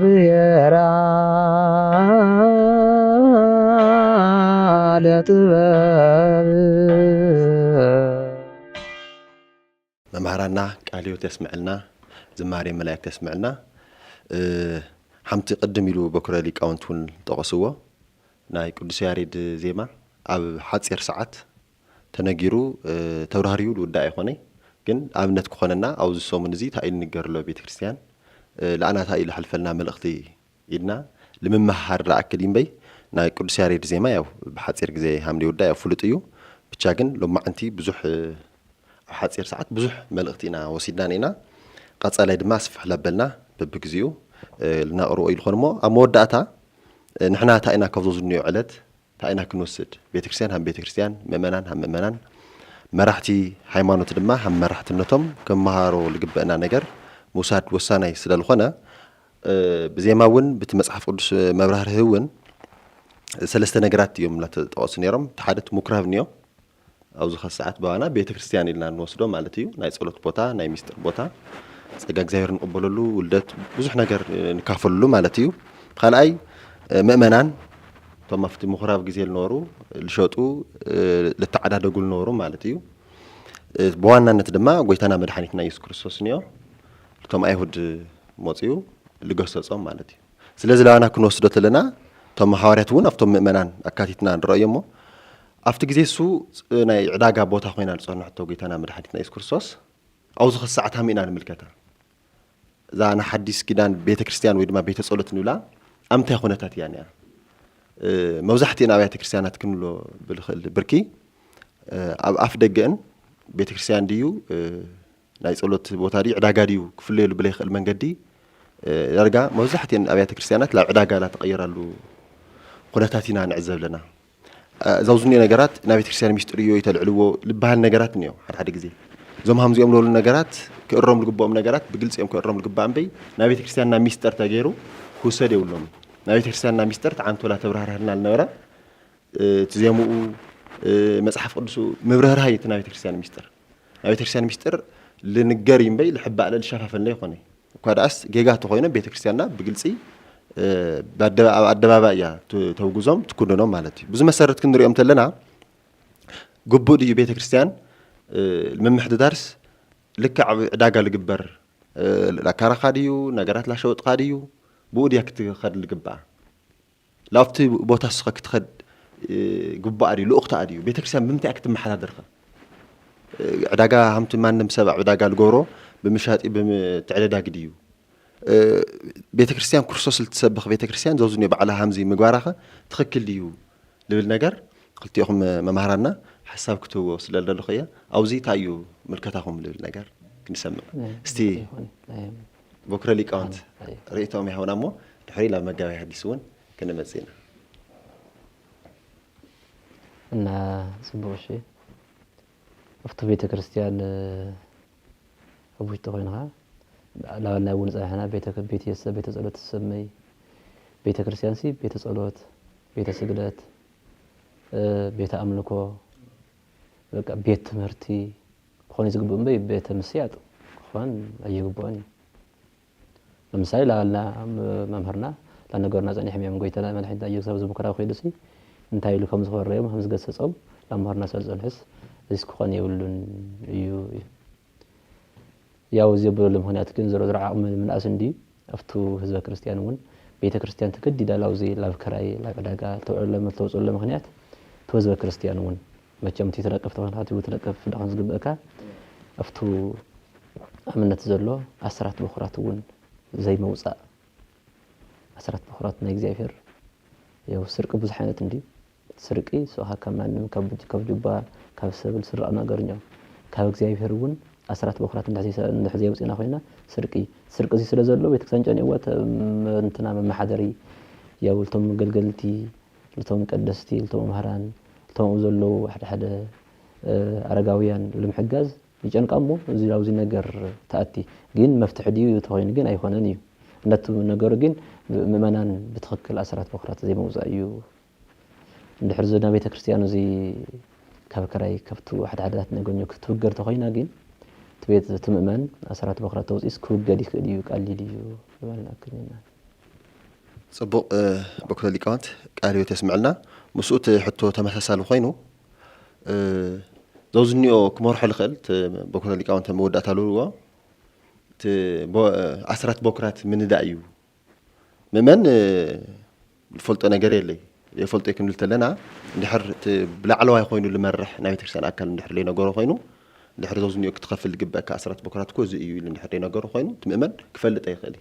ብሔራ ለጥበብ መምህራና ቃልዮት ያስምዕልና ዝማሬ መላእክት ያስምዕልና ሓምቲ ቅድም ኢሉ በኩረ ሊቃውንቱን ጠቐስዎ ናይ ቅዱስ ያሬድ ዜማ ኣብ ሓፂር ሰዓት ተነጊሩ ተብራህርዩ ልውዳእ ኣይኮነ ግን ኣብነት ክኾነና ኣብዚ ሰሙን እዚ ታኢል ንገርሎ ቤተክርስትያን ለኣና ታኢል ሓልፈልና መልእኽቲ ኢልና ልምምሃር ረኣክል ይምበይ ናይ ቅዱስ ያሬድ ዜማ ያው ብሓፂር ግዜ ሃምሊ ውዳእ ያው ፍሉጥ እዩ ብቻ ግን ሎማዓንቲ ብዙሕ ሓፂር ሰዓት ብዙሕ መልእኽቲ ኢና ወሲድና ኔና ቀጻላይ ድማ ስፍሕ ለበልና በብግዚኡ ልናቕርኦ ኢልኾን እሞ ኣብ መወዳእታ ንሕና ታኢና ካብዞ ዝንዮ ዕለት ታኢና ክንወስድ ቤተክርስትያን ሃም ቤተክርስትያን ምእመናን ሃም ምእመናን መራሕቲ ሃይማኖት ድማ ሃም መራሕትነቶም ከመሃሮ ልግበአና ነገር ሙሳድ ወሳናይ ስለልኾነ ብዜማ እውን ብቲ መጽሓፍ ቅዱስ መብራህርህ እውን ሰለስተ ነገራት እዮም ተጠቐሱ ነይሮም ተሓደት ምኩራብ ንዮ ኣብዚ ሰዓት በዋና ቤተክርስትያን ኢልና ንወስዶ ማለት እዩ ናይ ጸሎት ቦታ ናይ ሚስጥር ቦታ ጸጋ እግዚአብሔር ንቕበለሉ ውልደት ብዙሕ ነገር ንካፈለሉ ማለት እዩ ካልኣይ ምእመናን ቶም ኣብቲ ምኩራብ ግዜ ዝነበሩ ልሸጡ ልተዓዳደጉ ዝነበሩ ማለት እዩ ብዋናነት ድማ ጎይታና መድሓኒትና ኢየሱስ ክርስቶስ ንዮ እቶም ኣይሁድ መፅኡ ልገሰጾም ማለት እዩ ስለዚ ለዋና ክንወስዶ ተለና ቶም ሐዋርያት እውን ኣብቶም ምእመናን ኣካቲትና ንረአዮሞ ኣብቲ ግዜ እሱ ናይ ዕዳጋ ቦታ ኮይና ዝጸንሐቶ ጎይታና መድሓኒትና ኢየሱስ ክርስቶስ ኣብዚ ሰዓት ሃሚና ንምልከታ እዛ ናይ ሓዲስ ኪዳን ቤተክርስትያን ወይ ድማ ቤተ ጸሎት ንብላ ኣምታይ ኩነታት እያ ነያ መብዛሕትአን ኣብያተ ክርስቲያናት ክንብሎ ብልኽእል ብርኪ ኣብ ኣፍ ደገአን ቤተክርስትያን ድዩ ናይ ጸሎት ቦታ ድዩ ዕዳጋ ድዩ ክፍለየሉ ብለይኽእል መንገዲ ዳርጋ መብዛሕትአን ኣብያተ ክርስቲያናት ላብ ዕዳጋ ተቐይራሉ ኩነታት ኢና ንዕዘብ ለና እዛው ዝኒኦ ነገራት ናይ ቤተክርስትያን ሚስጥር እዩ የተልዕልዎ ልባሃል ነገራት እንዮ ሓደ ግዜ እዞም ሃምዚኦም ለሉ ነገራት ክእሮም ልግብኦም ነገራት ብግልጽ እዮም ክእሮም ልግባእ እምበይ ናይ ቤተክርስትያንና ሚስጥር ተገይሩ ክውሰድ የብሎም ናይ ቤተክርስትያንና ሚስጥር ተዓንቶላ ተብራህርህልና ልነበረ ትዜምኡ መጽሓፍ ቅዱሱ ምብርህርሃ እቲ ናይ ቤተክርስትያን ሚስጥር ናይ ቤተክርስትያን ሚስጥር ልንገር እምበይ ልሕባእ ለልሸፋፈልና ይኾነ እኳ ደኣስ ጌጋ ተኾይኖ ቤተክርስትያንና ብግልጺ ኣደባባይ እያ ተውግዞም ትኩነኖም ማለት እዩ ብዙ መሰረት ክንሪኦም ተለና ግቡእ ድዩ ቤተክርስትያን ምምሕድዳርስ ልክዕ ዕዳጋ ልግበር ላካራኻ ድዩ ነገራት ላሸወጥካ ድዩ ብኡ ድያ ክትኸድ ልግባእ ላብቲ ቦታ ስኸ ክትኸድ ግባእ ድዩ ልኡኽታ ድዩ ቤተክርስትያን ብምንታይ ክትመሓዳደርካ ዕዳጋ ሃምቲ ማንም ሰብ ዕዳጋ ልገብሮ ብምሻጢ ብምትዕደዳግ ድዩ ቤተክርስትያን ክርስቶስ ልትሰብኽ ቤተክርስትያን ዘውዝኒ በዓላ ሃምዚ ምግባራኸ ትኽክል ድዩ ልብል ነገር ክልቲኦኹም መምሃራና ሓሳብ ክትህቦ ስለለለኹ እየ ኣብዚ እንታይ እዩ ምልከታኹም ልብል ነገር ክንሰምዕ እስቲ በኩረ ሊቃውንት ርእቶም ይሃውና እሞ ድሕሪ ላብ መጋባይ ሓዲስ እውን ክንመጽእ ኢና እና ጽቡቕ እሺ ኣብቲ ቤተክርስትያን ኣብ ውሽጢ ኮይንኻ ላብና እውን ፀሓና ቤተ ጸሎት ተሰመይ ቤተ ክርስቲያን ሲ ቤተ ጸሎት ቤተ ስግደት ቤተ አምልኮ በቃ ቤት ትምህርቲ ኮን ዝግቡ እምበይ ቤተ ምስያጥ ኮን አይግቡን ለምሳሌ ላልና መምህርና ለነገርና ጸኒሕ የሚያም ጎይተና መድኃኒት ኢየሱስ ዝምከራ ኮይዱሲ እንታይ ኢሉ ከም ዝኸረዮም ከም ዝገሰጾም ለመምህርና ሰልጸልሕስ እዚህ ኮን ይብሉን እዩ ያው ዘብሎ ምክንያት ግን ዘሮ ዝረዓ ምንአስ እንዲ aftu ህዝበ ክርስቲያን እውን ቤተ ክርስቲያን ተከዲዳ ላውዚ ላብከራይ ላቀዳጋ ተወለ መተውጽለ ምክንያት ተወዝበ ክርስቲያን እውን መቸም ተተረቀፍ ተባንሃት ይወተረቀፍ ዳን ዝግበካ aftu አምነት ዘሎ አስራት በኩራት እውን ዘይ መውጻእ አስራት በኩራት ናይ እግዚአብሔር ያው ስርቅ ብዙ አይነት እንዲ ስርቂ ሶሃ ከማንም ከብጁባ ካብ ሰብል ስራ ነገርኛ ካብ እግዚአብሔር እውን አስራት በኩራት እንደዚህ ይወጽና ሆይና ስርቂ እዚ ስለዘሎ ቤተክርስቲያን ጨኔዋት እንትና መሐደሪ ያውልቶም ገልገልቲ ልቶም ቀደስቲ ልቶም መሃራን ልቶም ዘሎ ሓደ አረጋውያን ለምሕጋዝ ይጨንቃሞ እዚ ላውዚ ነገር ታአቲ ግን መፍትሕ ዲዩ ተሆይን ግን አይሆነን እዩ እንደቱ ነገር ግን ምእመናን በትክክል አስራት በኩራት ዘይ መውጻእ እዩ እንድሕር ዘና ቤተክርስቲያን እዚ ካብ ከራይ ከፍቱ ሓደ ነገርኞ ክትወገር ተሆይና ግን ቤት ትምእመን ኣስራት በክራት ተውፂስ ክውገድ ይክእል እዩ ቃሊል እዩ ባልና ክልና ጽቡቕ በኩለ ሊቃውንት ቃል ሕይወት የስምዕልና ምስኡት ሕቶ ተመሳሳሊ ኮይኑ ዘውዝኒኦ ክመርሖ ልኽእል በኩለ ሊቃውንት መወዳእታ ኣለዎ ኣስራት በኩራት ምንዳእ እዩ ምእመን ዝፈልጦ ነገር የለይ የፈልጦ ክንብል ተለና እንድሕር ብላዕለዋይ ኮይኑ ልመርሕ ናይ ቤተክርስትያን ኣካል እንድሕር ዘይነገሮ ኮይኑ እንድሕር ዘውዝኒኦ ክትኸፍል ግበአካ ኣስራት በኩራት ኮ እዚ እዩ ኢሉ እንድሕር ዘይነገሮ ኮይኑ ምእመን ክፈልጥ ኣይኽእል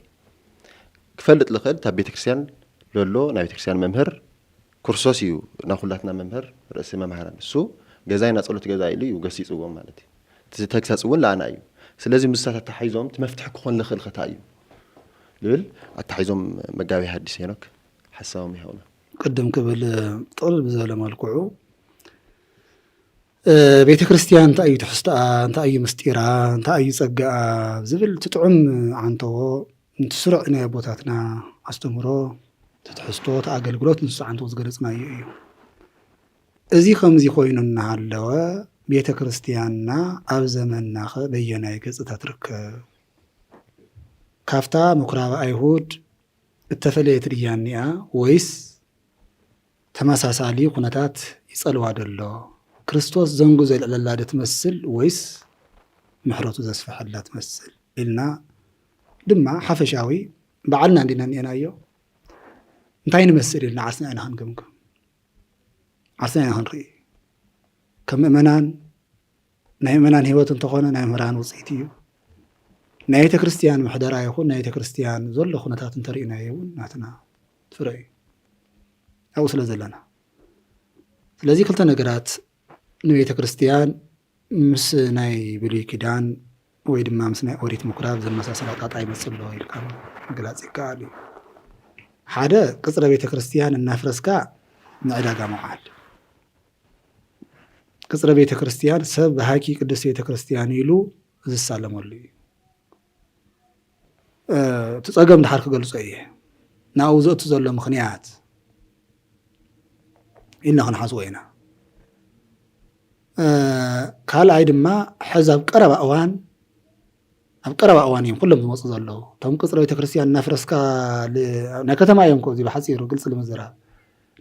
ክፈልጥ ልኽእል እታ ቤተክርስትያን ዘሎ ናይ ቤተክርስትያን መምህር ኩርሶስ እዩ ናኩላትና መምህር ርእሲ መምሃራን እሱ ገዛይና ጸሎት ገዛ ኢሉ እዩ ገሲጽዎም ማለት እዩ ተግሳጽ እውን ለኣና እዩ ስለዚ ምስሳት ኣተሓይዞም ትመፍትሕ ክኾን ልኽእል ኸታ እዩ ልብል ኣተሓይዞም መጋቢ ሓዲስ ሄኖክ ሓሳቦም ይኸውና ቅድም ክብል ጥቕልል ብዘበለ መልክዑ ቤተ ክርስቲያን እንታይ እዩ ትሕዝቶኣ እንታይ እዩ ምስጢራ እንታይ እዩ ጸጋኣ ዝብል ትጥዑም ዓንተዎ እንትስሩዕ ናይ ኣቦታትና ኣስተምህሮ ትሕዝቶ ኣገልግሎት ንሱ ዓንተዎ ዝገለጽናዮ እዩ እዚ ከምዚ ኮይኑ እናሃለወ ቤተ ክርስቲያንና ኣብ ዘመንና በየናይ ገጽታ ትርከብ ካፍታ ምኵራብ ኣይሁድ እተፈለየት ድያኒኣ ወይስ ተመሳሳሊ ኩነታት ይጸልዋ ደሎ ክርስቶስ ዘንጉ ዘልዕለላ ትመስል ወይስ ምሕረቱ ዘስፈሐላ ትመስል ኢልና ድማ ሓፈሻዊ በዓልና እንዲና ንኤናዮ እንታይ ንመስል ኢልና ዓርስና ኢና ክንግምግም ዓርስና ኢና ክንርኢ ከም ምእመናን ናይ ምእመናን ህይወት እንተኾነ ናይ ምሁራን ውፅኢት እዩ ናይ ቤተ ክርስቲያን ምሕደራ ይኹን ናይ ቤተ ክርስቲያን ዘሎ ኩነታት እንተርእናዮ እውን ናትና ትፍረ እዩ ኣብኡ ስለ ዘለና ስለዚ ክልተ ነገራት ንቤተ ክርስቲያን ምስ ናይ ብሉይ ኪዳን ወይ ድማ ምስ ናይ ኦሪት ምኩራብ ዘመሳሰላ ጣጣ ይመስል ኣሎ ኢልካ ምግላፅ ይከኣል እዩ ሓደ ቅፅረ ቤተ ክርስቲያን እናፍረስካ ንዕዳጋ መውዓል ቅፅረ ቤተ ክርስቲያን ሰብ ብሃኪ ቅዱስ ቤተ ክርስቲያን ኢሉ ዝሳለመሉ እዩ ትጸገም ድሓር ክገልጾ እየ ናብኡ ዘእቱ ዘሎ ምኽንያት ኢልና ክንሓስቦ ኢና ካልኣይ ድማ ሕዚ ኣብ ቀረባ እዋን እዮም ኩሎም ዝመፁ ዘለዉ እቶም ቅፅረ ቤተ ክርስቲያን እናፍረስካ ናይ ከተማ እዮም ኮ እዚ ብሓፂሩ ግልፂ ንምዝራብ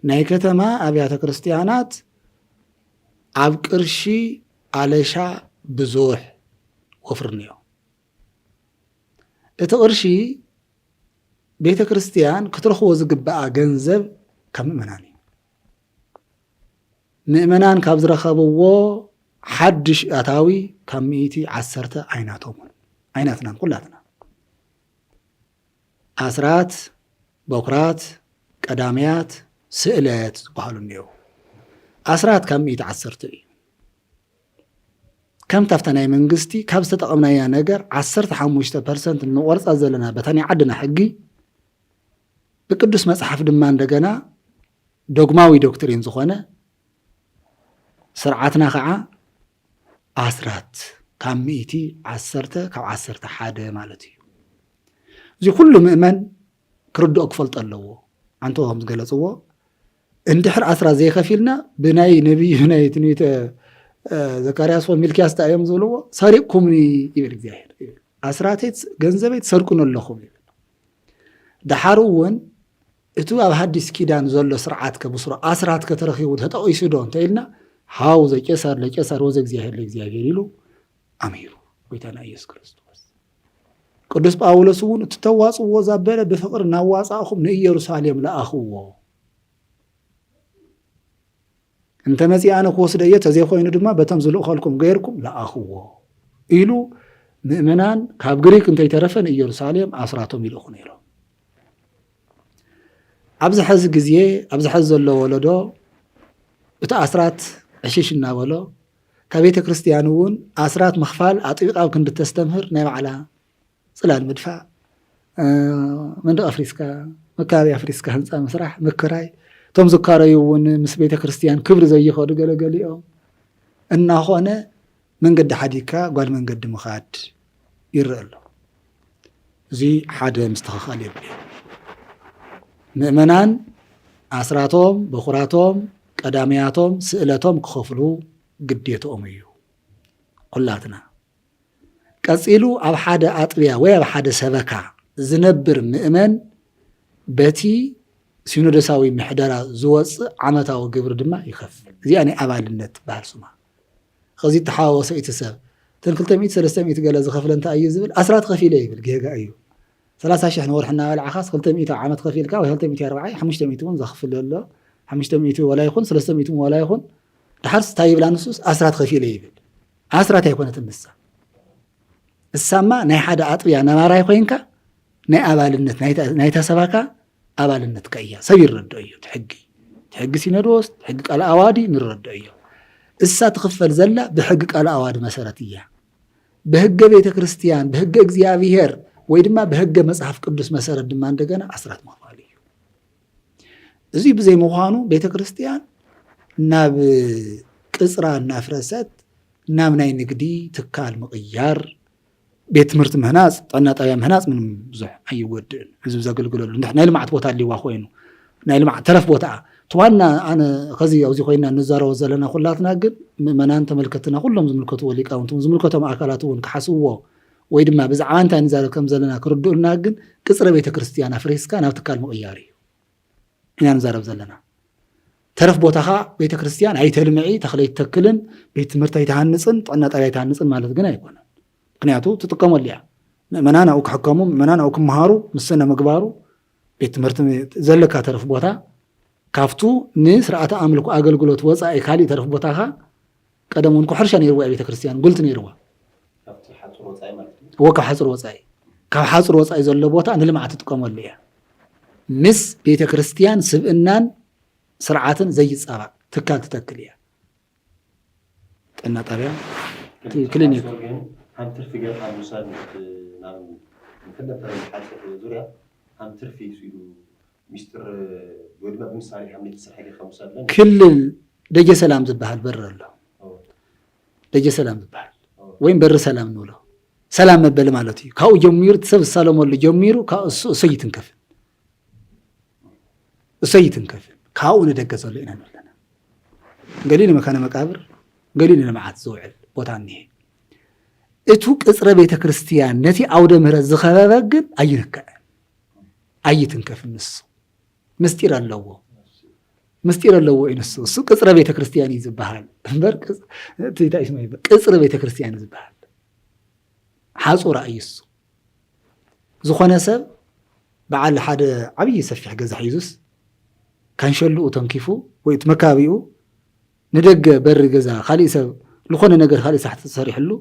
ናይ ከተማ ኣብያተ ክርስቲያናት ኣብ ቅርሺ ኣለሻ ብዙሕ ወፍርንዮ እቲ ቅርሺ ቤተ ክርስቲያን ክትረኽቦ ዝግባኣ ገንዘብ ካብ ምእመናን እዩ ምእመናን ካብ ዝረኸብዎ ሓድሽ ኣታዊ ካብ 110 ዓይናትናን ኩላትና ኣስራት በኩራት ቀዳምያት ስእለት ዝበሃሉ እኒአው ኣስራት ካብ 110 እዩ ከም ታፍታ ናይ መንግስቲ ካብ ዝተጠቐምናያ ነገር 15% ንቆርፃ ዘለና በታ ናይ ዓድና ሕጊ ብቅዱስ መጽሓፍ ድማ እንደገና ዶግማዊ ዶክትሪን ዝኾነ ስርዓትና ከዓ ኣስራት ካብ 110 ካብ 11 ማለት እዩ እዚ ኩሉ ምእመን ክርድኦ ክፈልጦ ኣለዎ አንተ ከም ዝገለጽዎ እንድሕር ኣስራት ዘይከፊልና ብናይ ነቢይ ናይ ትንቢተ ዘካርያስ ወይ ሚልክያስ ታዮም ዝብልዎ ሰሪቅኩምኒ ይብል እግዚአብሔር ኣስራቴት ገንዘቤት ሰርቁን ኣለኹም ይብል ድሓር እውን እቱ ኣብ ሓዲስ ኪዳን ዘሎ ስርዓት ከብስሮ ኣስራት ከተረኺቡ ተጠቂሱ ዶ እንተኢልና ሃው ዘቄሳር ለቄሳር ወዘ እግዚአብሔር ኢሉ ኣሚሩ ጎይታና ኢየሱስ ክርስቶስ ቅዱስ ጳውሎስ እውን እትተዋጽዎ ዛበለ ብፍቅር እናዋጻእኹም ንኢየሩሳሌም ለኣኽዎ እንተ መጺአነ ክወስደ እየ ተዘይኮይኑ ድማ በተም ዝልእኸልኩም ገይርኩም ለኣኽዎ ኢሉ ምእመናን ካብ ግሪክ እንተይተረፈ ንኢየሩሳሌም ኣስራቶም ይልእኹ ነይሮም ኣብዚ ሕዚ ግዜ ኣብዚ ሕዚ ዘሎ ወለዶ እቲ ኣስራት ዕሽሽ እናበሎ ካብ ቤተ ክርስቲያን እውን ኣስራት ምኽፋል ኣጥቢቓ ክንዲ ተስተምህር ናይ ባዕላ ጽላል ምድፋዕ መንደቕ ኣፍሪስካ መካባቢ ኣፍሪስካ ህንፃ ምስራሕ ምክራይ ቶም ዝካረዩ እውን ምስ ቤተ ክርስቲያን ክብሪ ዘይኸዱ ገለገሊኦም እናኾነ መንገዲ ሓዲካ ጓል መንገዲ ምኻድ ይርአ ኣሎ እዚ ሓደ ምስተኻኻል የብልዮ ምእመናን ኣስራቶም በኩራቶም ቀዳምያቶም ስእለቶም ክኸፍሉ ግዴትኦም እዩ ኩላትና ቀጺሉ ኣብ ሓደ ኣጥብያ ወይ ኣብ ሓደ ሰበካ ዝነብር ምእመን በቲ ሲኖዶሳዊ ምሕደራ ዝወፅእ ዓመታዊ ግብሪ ድማ ይኸፍል። እዚኣ ናይ ኣባልነት ትበሃል ሱማ። ከዚ ተሓዋወሰ እቲ ሰብ ተን 200 300 ገለ ዝኸፍለ እንታይ እዩ ዝብል ኣስራት ከፊለ ይብል ጌጋ እዩ 30,000 ንወርሒ እናበልዓኻስ 200 ዓመት ከፊልካ ወይ 240 500 እውን ዘኽፍል ኣሎ 500 ወላ ይኹን 300 ወላ ይኹን ድሓርስ እንታይ ይብላ ንሱስ ኣስራት ከፊለ ይብል ኣስራት ኣይኮነትን ንሳ እሳማ ናይ ሓደ ኣጥብያ ነባራይ ኮይንካ ናይ ኣባልነት ናይ ተሰባካ ኣባልነት ከእያ ሰብ ይረድኦ እዩ ትሕጊ ሲኖዶስ ትሕጊ ቃል ኣዋዲ ንረድኦ እዩ እሳ ትኽፈል ዘላ ብሕጊ ቃል ኣዋዲ መሰረት እያ ብህገ ቤተ ክርስቲያን ብህገ እግዚአብሔር ወይ ድማ ብህገ መጽሐፍ ቅዱስ መሰረት ድማ እንደገና ኣስራት ምኽፋል እዩ እዚ ብዘይ ምዃኑ ቤተ ክርስቲያን ናብ ቅጽራ እናፍረሰት ናብ ናይ ንግዲ ትካል ምቕያር ቤት ትምህርቲ ምህናፅ ጥዕና ጣብያ ምህናፅ ምንም ብዙሕ ኣይወድእን ህዝቢ ዘገልግለሉ ናይ ልምዓት ቦታ ሊዋ ኮይኑ ናይ ልምዓት ተረፍ ቦታ ትዋና ኣነ ከዚ ኣብዚ ኮይና ንዛረቦ ዘለና ኩላትና ግን ምእመናን ተመልከትና ኩሎም ዝምልከትዎ ሊቃውንትን ዝምልከቶም ኣካላት እውን ክሓስብዎ ወይ ድማ ብዛዕባ እንታይ ንዛረብ ከም ዘለና ክርድኡልና ግን ቅፅረ ቤተ ክርስቲያን ኣፍሪስካ ናብ ትካል ምቕያር እዩ ኢና ንዛረብ ዘለና ተረፍ ቦታኻ ቤተ ክርስቲያን ኣይተልምዒ ተኽሊ ኣይትተክልን ቤት ትምህርቲ ኣይትሃንፅን ጥዕና ጣብያ ኣይትሃንፅን ማለት ግን ኣይኮነን ምክንያቱ ትጥቀመሉ እያ ምእመናን ኣብኡ ክሕከሙ ምእመናን ኣብኡ ክመሃሩ ምስነ ምግባሩ ቤት ትምህርቲ ዘለካ ተረፍ ቦታ ካብቱ ንስርዓተ ኣምልኮ ኣገልግሎት ወፃኢ ካሊእ ተረፍ ቦታኻ ቀደም እውን ሕርሻ ነይርዋ ቤተ ክርስቲያን ጉልቲ ነይርዋ ወካ ሓፅር ወፃኢ ካብ ሓፅር ወፃኢ ዘሎ ቦታ ንልምዓት ትጥቀመሉ እያ ምስ ቤተ ክርስቲያን ስብእናን ስርዓትን ዘይፃባእ ትካል ትተክል እያ ጥዕና ጣብያ ክሊኒክ هم ترفي جاب عن مسان نعم نفهم فرق حاجة زوريا هم ترفي يسوي مستر ولما بمسالي هم نتصل حاجة 5 لنا كل دجى سلام زبهال بر الله دجى سلام زبهال وين بر سلام نوله سلام مبل مالتي كاو جمير تسب السلام ولا جميرو كاو سيتنكف سيتنكف كاو ندقز ولا إنا نولنا قليل مكان مقابر قليل معات زوعل بوتانيه እቱ ቅጽረ ቤተ ክርስቲያን ነቲ አውደ ምህረት ዝኸበበ ግን አይነካእ አይትንከፍ ንሱ ምስጢር ኣለዎ ይነሱ እሱ ቅጽረ ቤተ ክርስቲያን ይዝባሃል እንበር ቅጽረ ቤተ ክርስቲያን ይዝባሃል ሓጹራ እዩሱ ዝኾነ ሰብ በዓል ሓደ ዓብይ ሰፊሕ ገዛ ሒዙስ ካንሸልኡ ተንኪፉ ወይ መካቢኡ ንደገ በር ገዛ ካሊእ ሰብ ዝኾነ ነገር ካሊእ ሳሕቲ ተሰሪሕሉ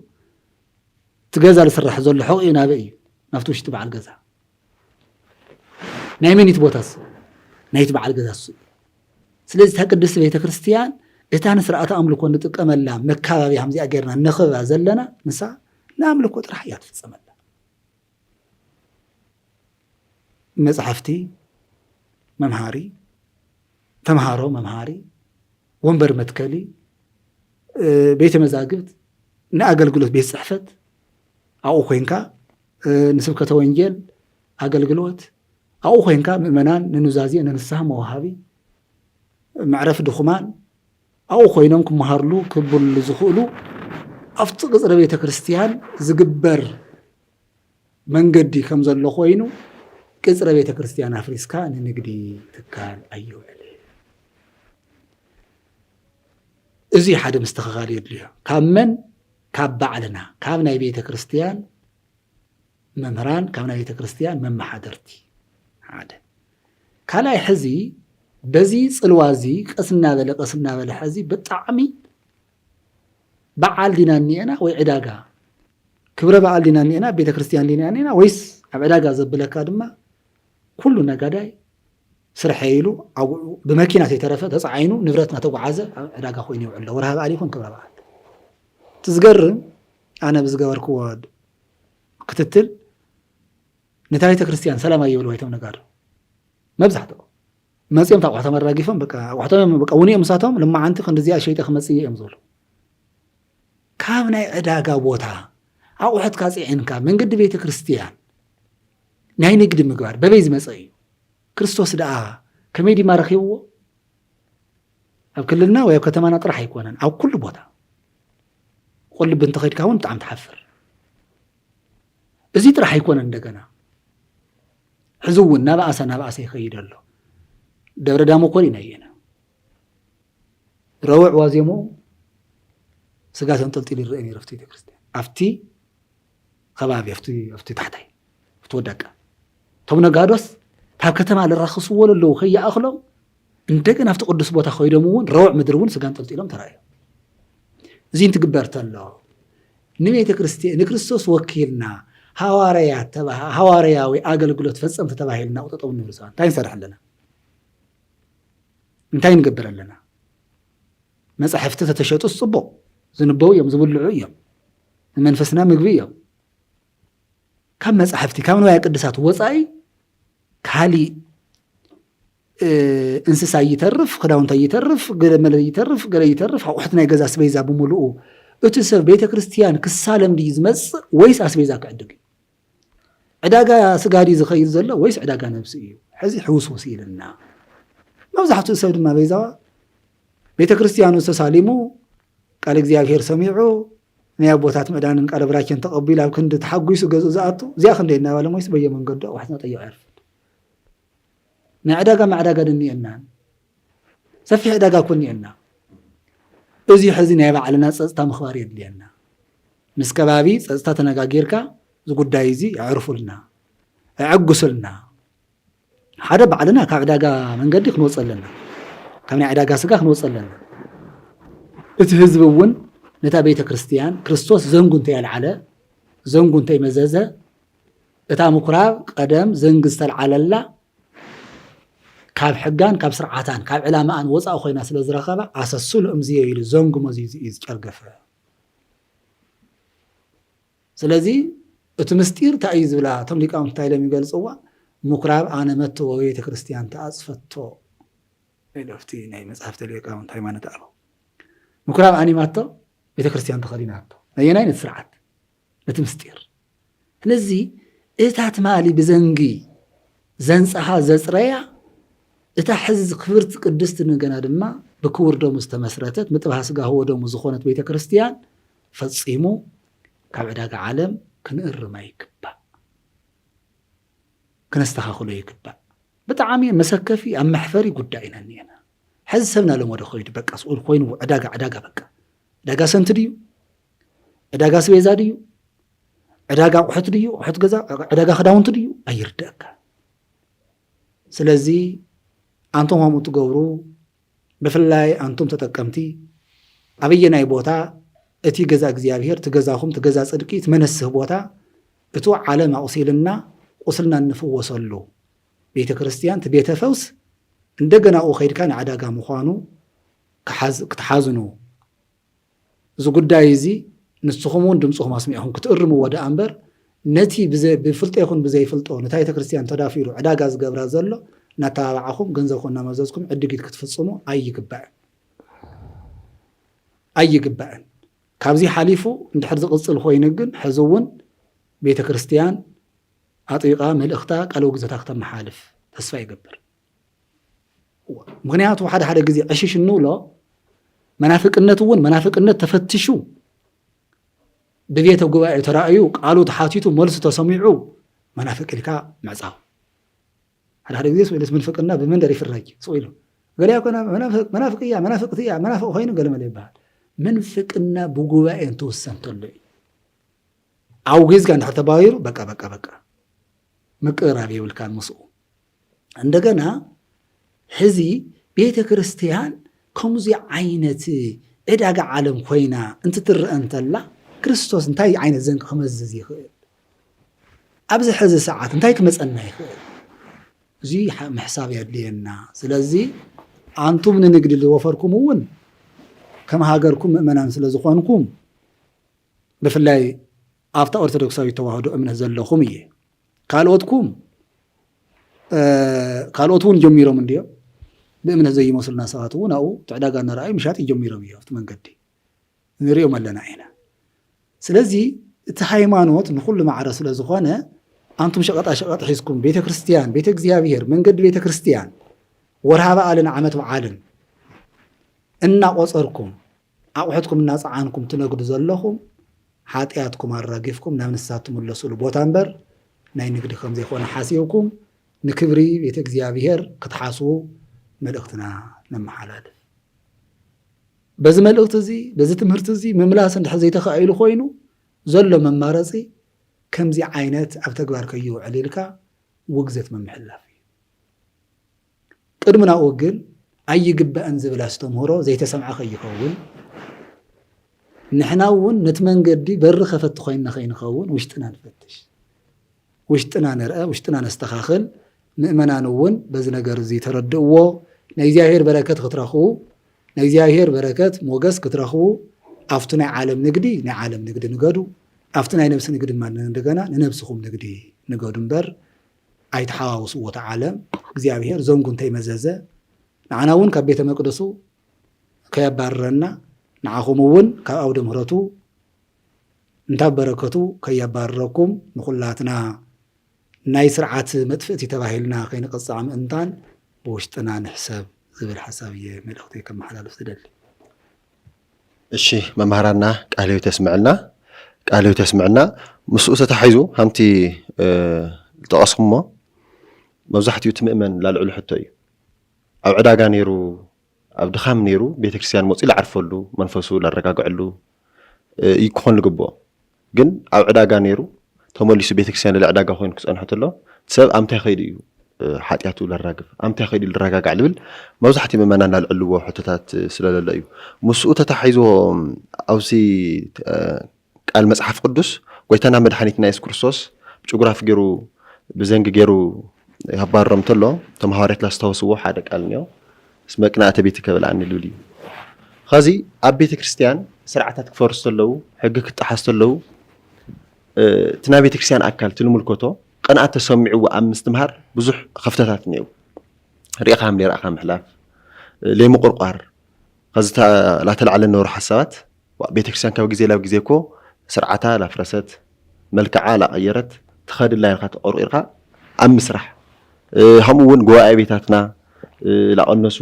تجازا لسرح زول حقي نابئي نفتوش تبع الجزا نايمين يتبوتاس نايتبع الجزا سلازي تقدس بيت كريستيان اتان سرعه املكو نتقملا مكابي همزي اجرنا نخبا زلنا نسا ناملكو طرحيات فصملا مصحفتي ممهاري تمهارو ممهاري ومبر متكلي بيت مزاجبت ناقلقلوت بيت صحفت أو خوينكا نسبكة وإنجيل أقلقلوت أو خوينكا مؤمنان ننزازي ننسهم وهابي معرفة دخمان أو خوينامكم مهارلو كبل زخولو أفتقص ربيت كريستيان زقبر من قدي كمزل خوينو كز ربيت كريستيان أفريسكا ننقدي تكال أيو عليه إزي حدا مستغالي يدليها كامن كاب بعلنا كابنا بيت كريستيان ممران كابنا بيت كريستيان ممحدرتي عادة كلا يحزي بزي صلوازي قسمنا بلا حزي بطعمي بعل ديناني انا وعداغا كبر بعل ديناني انا بيت كريستيان ديناني انا ويس عداغا زبلكا دما كله نغداي سرحيلو او بماكينه يترفه تصعينو نبرتنا توعزه عداغا خويني يعلو ورها عليكم كبر بعل تزقرم أنا بزقورك واد كتتل نتاية كريستيان سلام أيوة ويتم نقار ما بزحته ما زيهم تقعتهم الراجفهم بقى وحتهم بقى وني أمساتهم لما عنتي خن رزيا شيء تخمسية أمزول كامنا عداقة بوتها أو واحد كاسي عنك من قد بيت كريستيان ناي نقدم مقار ببيز مسعي كريستوس دعا كميدي ما رخيوه أو كلنا ويا كتمانا طرح يكونن أو كل بوتها قل بنت خير كون تعم تحفر እዚህ ጥራሕ አይኮነ እንደገና ሕዝውና በአሰ ይኸይድ ኣሎ ደብረ ዳሞ ኮሪና የና ረውዕ ዋዜሞ ስጋ ተንጠልጥል ይረአኒ ረፍቲ ቤተክርስቲያን አፍቲ ከባቢ አፍቲ ታሕታይ ወዳቃ ቶም ነጋዶስ ታብ ከተማ ለራኽስዎ ለለው ከያእኽሎም እንደገና አፍቲ ቅዱስ ቦታ ኸይዶም እውን ረውዕ ምድር እውን ስጋ ተንጠልጥሎም ተራእዩ እዚ እንትግበር ተሎ ንቤተ ክርስቲያን ንክርስቶስ ወኪልና ሐዋርያዊ አገልግሎት ፈጸምት ተባሂልና ወጥተው ንብርሳ እንታይ እንሰርሕ ኣለና እንታይ ንገብር ኣለና መጻሕፍቲ ተተሸጡ ጽቡቕ ዝንበው እዮም ዝብልዑ እዮም መንፈስና ምግቢ እዮም ካብ መጻሕፍቲ ካብ ንዋየ ቅድሳት ወጻኢ ካሊ እንስሳ ይተርፍ ክዳውንታ ይተርፍ ገለመለ ይተርፍ ገለ ይተርፍ አቁሕት ናይ ገዛ ስበይዛ ብምሉኡ እቲ ሰብ ቤተ ክርስቲያን ክሳለም ዲ ዝመጽእ ወይስ አስቤዛ ክዕድግ ዕዳጋ ስጋዲ ዝኸይድ ዘሎ ወይስ ዕዳጋ ነብሲ እዩ ሕዚ ሕውስውስ ኢልና መብዛሕትኡ ሰብ ድማ በይዛዋ ቤተ ክርስቲያኑ ተሳሊሙ ቃል እግዚአብሔር ሰሚዑ ናይ አቦታት መዳንን ቃል ብራኬን ተቀቢል ኣብ ክንዲ ተሓጉይሱ ገዙ ዝኣቱ እዚያ ክንደይ እናባለ ሞይስ በየመንገዱ ዋሕና ጠይቁ ያርፍ ናይ ዕዳጋ ማዕዳጋ ድንየና ሰፊሕ ዕዳጋ ኮንየና እዚ ሕዚ ናይ ባዕልና ጸጥታ ምኽባር የድልየና ምስ ከባቢ ጸጥታ ተነጋጊርካ ዝጉዳይ እዚ ያዕርፉልና ያዕጉስልና ሓደ ባዕልና ካብ ዕዳጋ መንገዲ ክንወፀለና ካብ ናይ ዕዳጋ ስጋ ክንወፀለና እቲ ህዝብ እውን ነታ ቤተ ክርስቲያን ክርስቶስ ዘንጉ እንተይልዓለ ዘንጉ እንተይመዘዘ እታ ምኩራብ ቀደም ዘንግ ዝተልዓለላ ካብ ሕጋን ካብ ስርዓታን ካብ ዕላማን ወፃእ ኮይና ስለ ዝረኸባ ኣሰስሉ እምዝየ ኢሉ ዘንጉ መዚዙ እዩ ዝጨርገፈ ስለዚ እቲ ምስጢር እንታይ እዩ ዝብላ እቶም ሊቃውንቲ እንታይ ኢሎም ይገልፅዋ ምኩራብ ኣነ መትዎ ቤተ ክርስቲያን ተኣፅፈቶ ኢሎፍቲ ናይ መፅሓፍቲ ሊቃውንቲ ሃይማኖት ኣለው ምኩራብ ኣኒማቶ ቤተ ክርስቲያን ተኸዲናቶ ነየናይ ነቲ ስርዓት ነቲ ምስጢር ስለዚ እታ ትማሊ ብዘንጊ ዘንፀሓ ዘፅረያ እታ ሕዚ ክብርቲ ቅድስቲ ነገና ድማ ብክቡር ደሙ ዝተመስረተት ምጥባህ ስጋ ህወ ደሙ ዝኾነት ቤተ ክርስቲያን ፈፂሙ ካብ ዕዳጋ ዓለም ክንእርማ ይግባእ ክነስተኻኽሎ ይግባእ ብጣዕሚ መሰከፊ ኣብ መሕፈሪ ጉዳይ ኢና እኒአና ሕዚ ሰብና ለሞደ ኸይዱ በቃ ስኡል ኮይኑ ዕዳጋ በቃ ዕዳጋ ሰንቲ ድዩ ዕዳጋ ስቤዛ ድዩ ዕዳጋ ቁሕት ድዩ ቁሕት ገዛ ዕዳጋ ክዳውንቲ ድዩ ኣይርድአካ ስለዚ አንቶም ከምኡ ትገብሩ ብፍላይ አንቶም ተጠቀምቲ አብየናይ ቦታ እቲ ገዛ እግዚአብሔር ትገዛኹም ትገዛ ጽድቂ ትመነስህ ቦታ እቱ ዓለም አውሲልና ቁስልና እንፍወሰሉ ቤተ ክርስቲያን ቤተ ፈውስ እንደገና ኸይድካ ንዓዳጋ ምዃኑ ክትሓዝኑ እዚ ጉዳይ እዚ ንስኹምን ድምፅኹም ኣስሚዕኹም ክትእርሙ ወደ ኣንበር ነቲ ብፍልጦ ይኹን ብዘይፍልጦ ነታ ቤተ ክርስቲያን ተዳፊሩ ዕዳጋ ዝገብራ ዘሎ ናታባዓኹም ገንዘብኹም እናመዘዝኩም ዕድጊት ክትፍጽሙ ኣይግባእን ካብዚ ሓሊፉ እንድሕር ዝቕፅል ኮይኑ ግን ሕዚ እውን ቤተ ክርስቲያን ኣጥቢቓ መልእኽታ ቃልዊ ግዜታ ክተመሓልፍ ተስፋ ይገብር ምክንያቱ ሓደ ግዜ ዕሽሽ እንብሎ መናፍቅነት እውን መናፍቅነት ተፈትሹ ብቤተ ጉባኤ ተራእዩ ቃሉ ተሓቲቱ መልሱ ተሰሚዑ መናፍቅ ኢልካ ምዕፃው ሓደ ግዜ ስኡልስ ምንፍቅና ብመንደር ይፍረጅ ስኡሉ ገሊያ ኮና መናፍቅያ መናፍቅ ኮይኑ ገለመለ ይበሃል منفقنا بجواء توسن تلي أو جيز كان حتى باير بكا مقرابي والكان مسؤول عندنا حزي بيت كريستيان كمزي عينتي إدعى عالم خوينا أنت تر أنت لا كريستوس انتاي عين زنك خمس زي خير أبز حزي ساعات انتاي كمسألنا يخير زي محساب يدلينا سلازي أنتم من نقدر اللي وفركم ون كما هاجركم مؤمنان سلازخوانكم بفلاي أفتا أرثوذكساوي توحدوا أمن هزلهم إيه قالوتون جميرو من ديو بأمن زي موصلنا ساعتون أو تعداقنا رأي مشات يجميرو بيه من قدي نريو ملنا عينا سلازي تهيمانوت نخل مع رسول زخوانه أنتم شقط حيزكم بيت كريستيان بيت اغزيابير من قد بيت كريستيان ورهابا آلنا عمت وعالن إنا قصركم أوحدكم الناس عنكم تنقدوا زلهم ሓጢያትኩም ኣራጊፍኩም ናብ ንስሓት ትምለሱሉ ቦታ እምበር ናይ ንግዲ ከም ዘይኮነ ሓሲብኩም ንክብሪ ቤተ እግዚአብሔር ክትሓስቡ መልእኽትና ነመሓላልፍ በዚ መልእኽቲ እዚ በዚ ትምህርቲ እዚ ምምላስ እንድሕር ዘይተኸኢሉ ኮይኑ ዘሎ መማረፂ ከምዚ ዓይነት ኣብ ተግባር ከይውዕል ኢልካ ውግዘት መምሕላፍ እዩ ቅድሚ ናብኡ ግን ኣይግባእን ዝብል ኣስተምህሮ ዘይተሰምዐ ከይኸውን ንሕና እውን ነቲ መንገዲ በሪ ከፈቲ ኮይንና ከይንኸውን ውሽጥና ንፈትሽ ውሽጥና ንርአ ውሽጥና ነስተኻኽል ምእመናን እውን በዚ ነገር እዚ ተረድእዎ ናይ እግዚኣብሔር በረከት ክትረኽቡ ናይ እግዚኣብሔር በረከት ሞገስ ክትረኽቡ ኣብቲ ናይ ዓለም ንግዲ ንገዱ ኣብቲ ናይ ነብሲ ንግዲ ድማ እንደገና ንነብስኹም ንግዲ ንገዱ እምበር ኣይተሓዋውስዎ እቲ ዓለም እግዚኣብሔር ዘንጉ እንተይመዘዘ ንዓና እውን ካብ ቤተ መቅደሱ ከየባርረና ንዓኹም እውን ካብ ኣውደ ምህረቱ እንታይ በረከቱ ከየባርረኩም ንኹላትና ናይ ስርዓት መጥፍእቲ ተባሂልና ከይንቀፅዕ ምእንታን ብውሽጥና ንሕሰብ ዝብል ሓሳብ እየ መልእኽተይ ከመሓላልፍ ዝደሊ እሺ መምህራና ቃልዮ ተስምዕና ምስኡ ተታሒዙ ሃምቲ ጠቐስኩሞ መብዛሕትኡ ትምእመን ላልዕሉ ሕቶ እዩ ኣብ ዕዳጋ ነይሩ ኣብ ድኻም ነይሩ ቤተክርስትያን መፅኡ ይዓርፈሉ መንፈሱ ላረጋግዐሉ ይክኾን ዝግብኦ ግን ኣብ ዕዳጋ ነይሩ ተመሊሱ ቤተክርስትያን ዕዳጋ ኮይኑ ክፀንሖ ተሎ ሰብ ኣምታይ ኸይዲ እዩ ሓጢያቱ ለራግፍ ኣምታይ ኸይዲ ልረጋጋዕ ልብል መብዛሕትኡ ምእመናን ላልዕልዎ ሕቶታት ስለለለ እዩ ምስኡ ተታሒዞ ኣብዚ ቃል መጽሓፍ ቅዱስ ጎይታና መድሓኒትና ኢየሱስ ክርስቶስ ጭጉራፍ ገይሩ ብዘንጊ ገይሩ ይባረም ተሎ እቶም ሐዋርያት ላስታወስዎ ሓደ ቃል እኒኦ እስመ ቅንኣተ ቤት ከብልዓኒ ልብል እዩ ኸዚ ኣብ ቤተ ክርስቲያን ስርዓታት ክፈርሱ ተለዉ ሕጊ ክጣሓስ ተለዉ እቲ ናይ ቤተ ክርስቲያን ኣካል ትንምልከቶ ቅንኣት ተሰሚዕዎ ኣብ ምስትምሃር ብዙሕ ከፍተታት እኒአው ርኢኻ ምርኢኻ ምሕላፍ ለይምቁርቋር ኸዚ ላተለዓለ ነበሩ ሓሳባት ቤተ ክርስቲያን ካብ ግዜ ናብ ግዜ እኮ ስርዓታ ላፍረሰት መልክዓ ላቀየረት ትኸድላ ኢልካ ተቆርቁ ኢልካ ኣብ ምስራሕ ከምኡ እውን ጉባኤ ቤታትና ላቀነሱ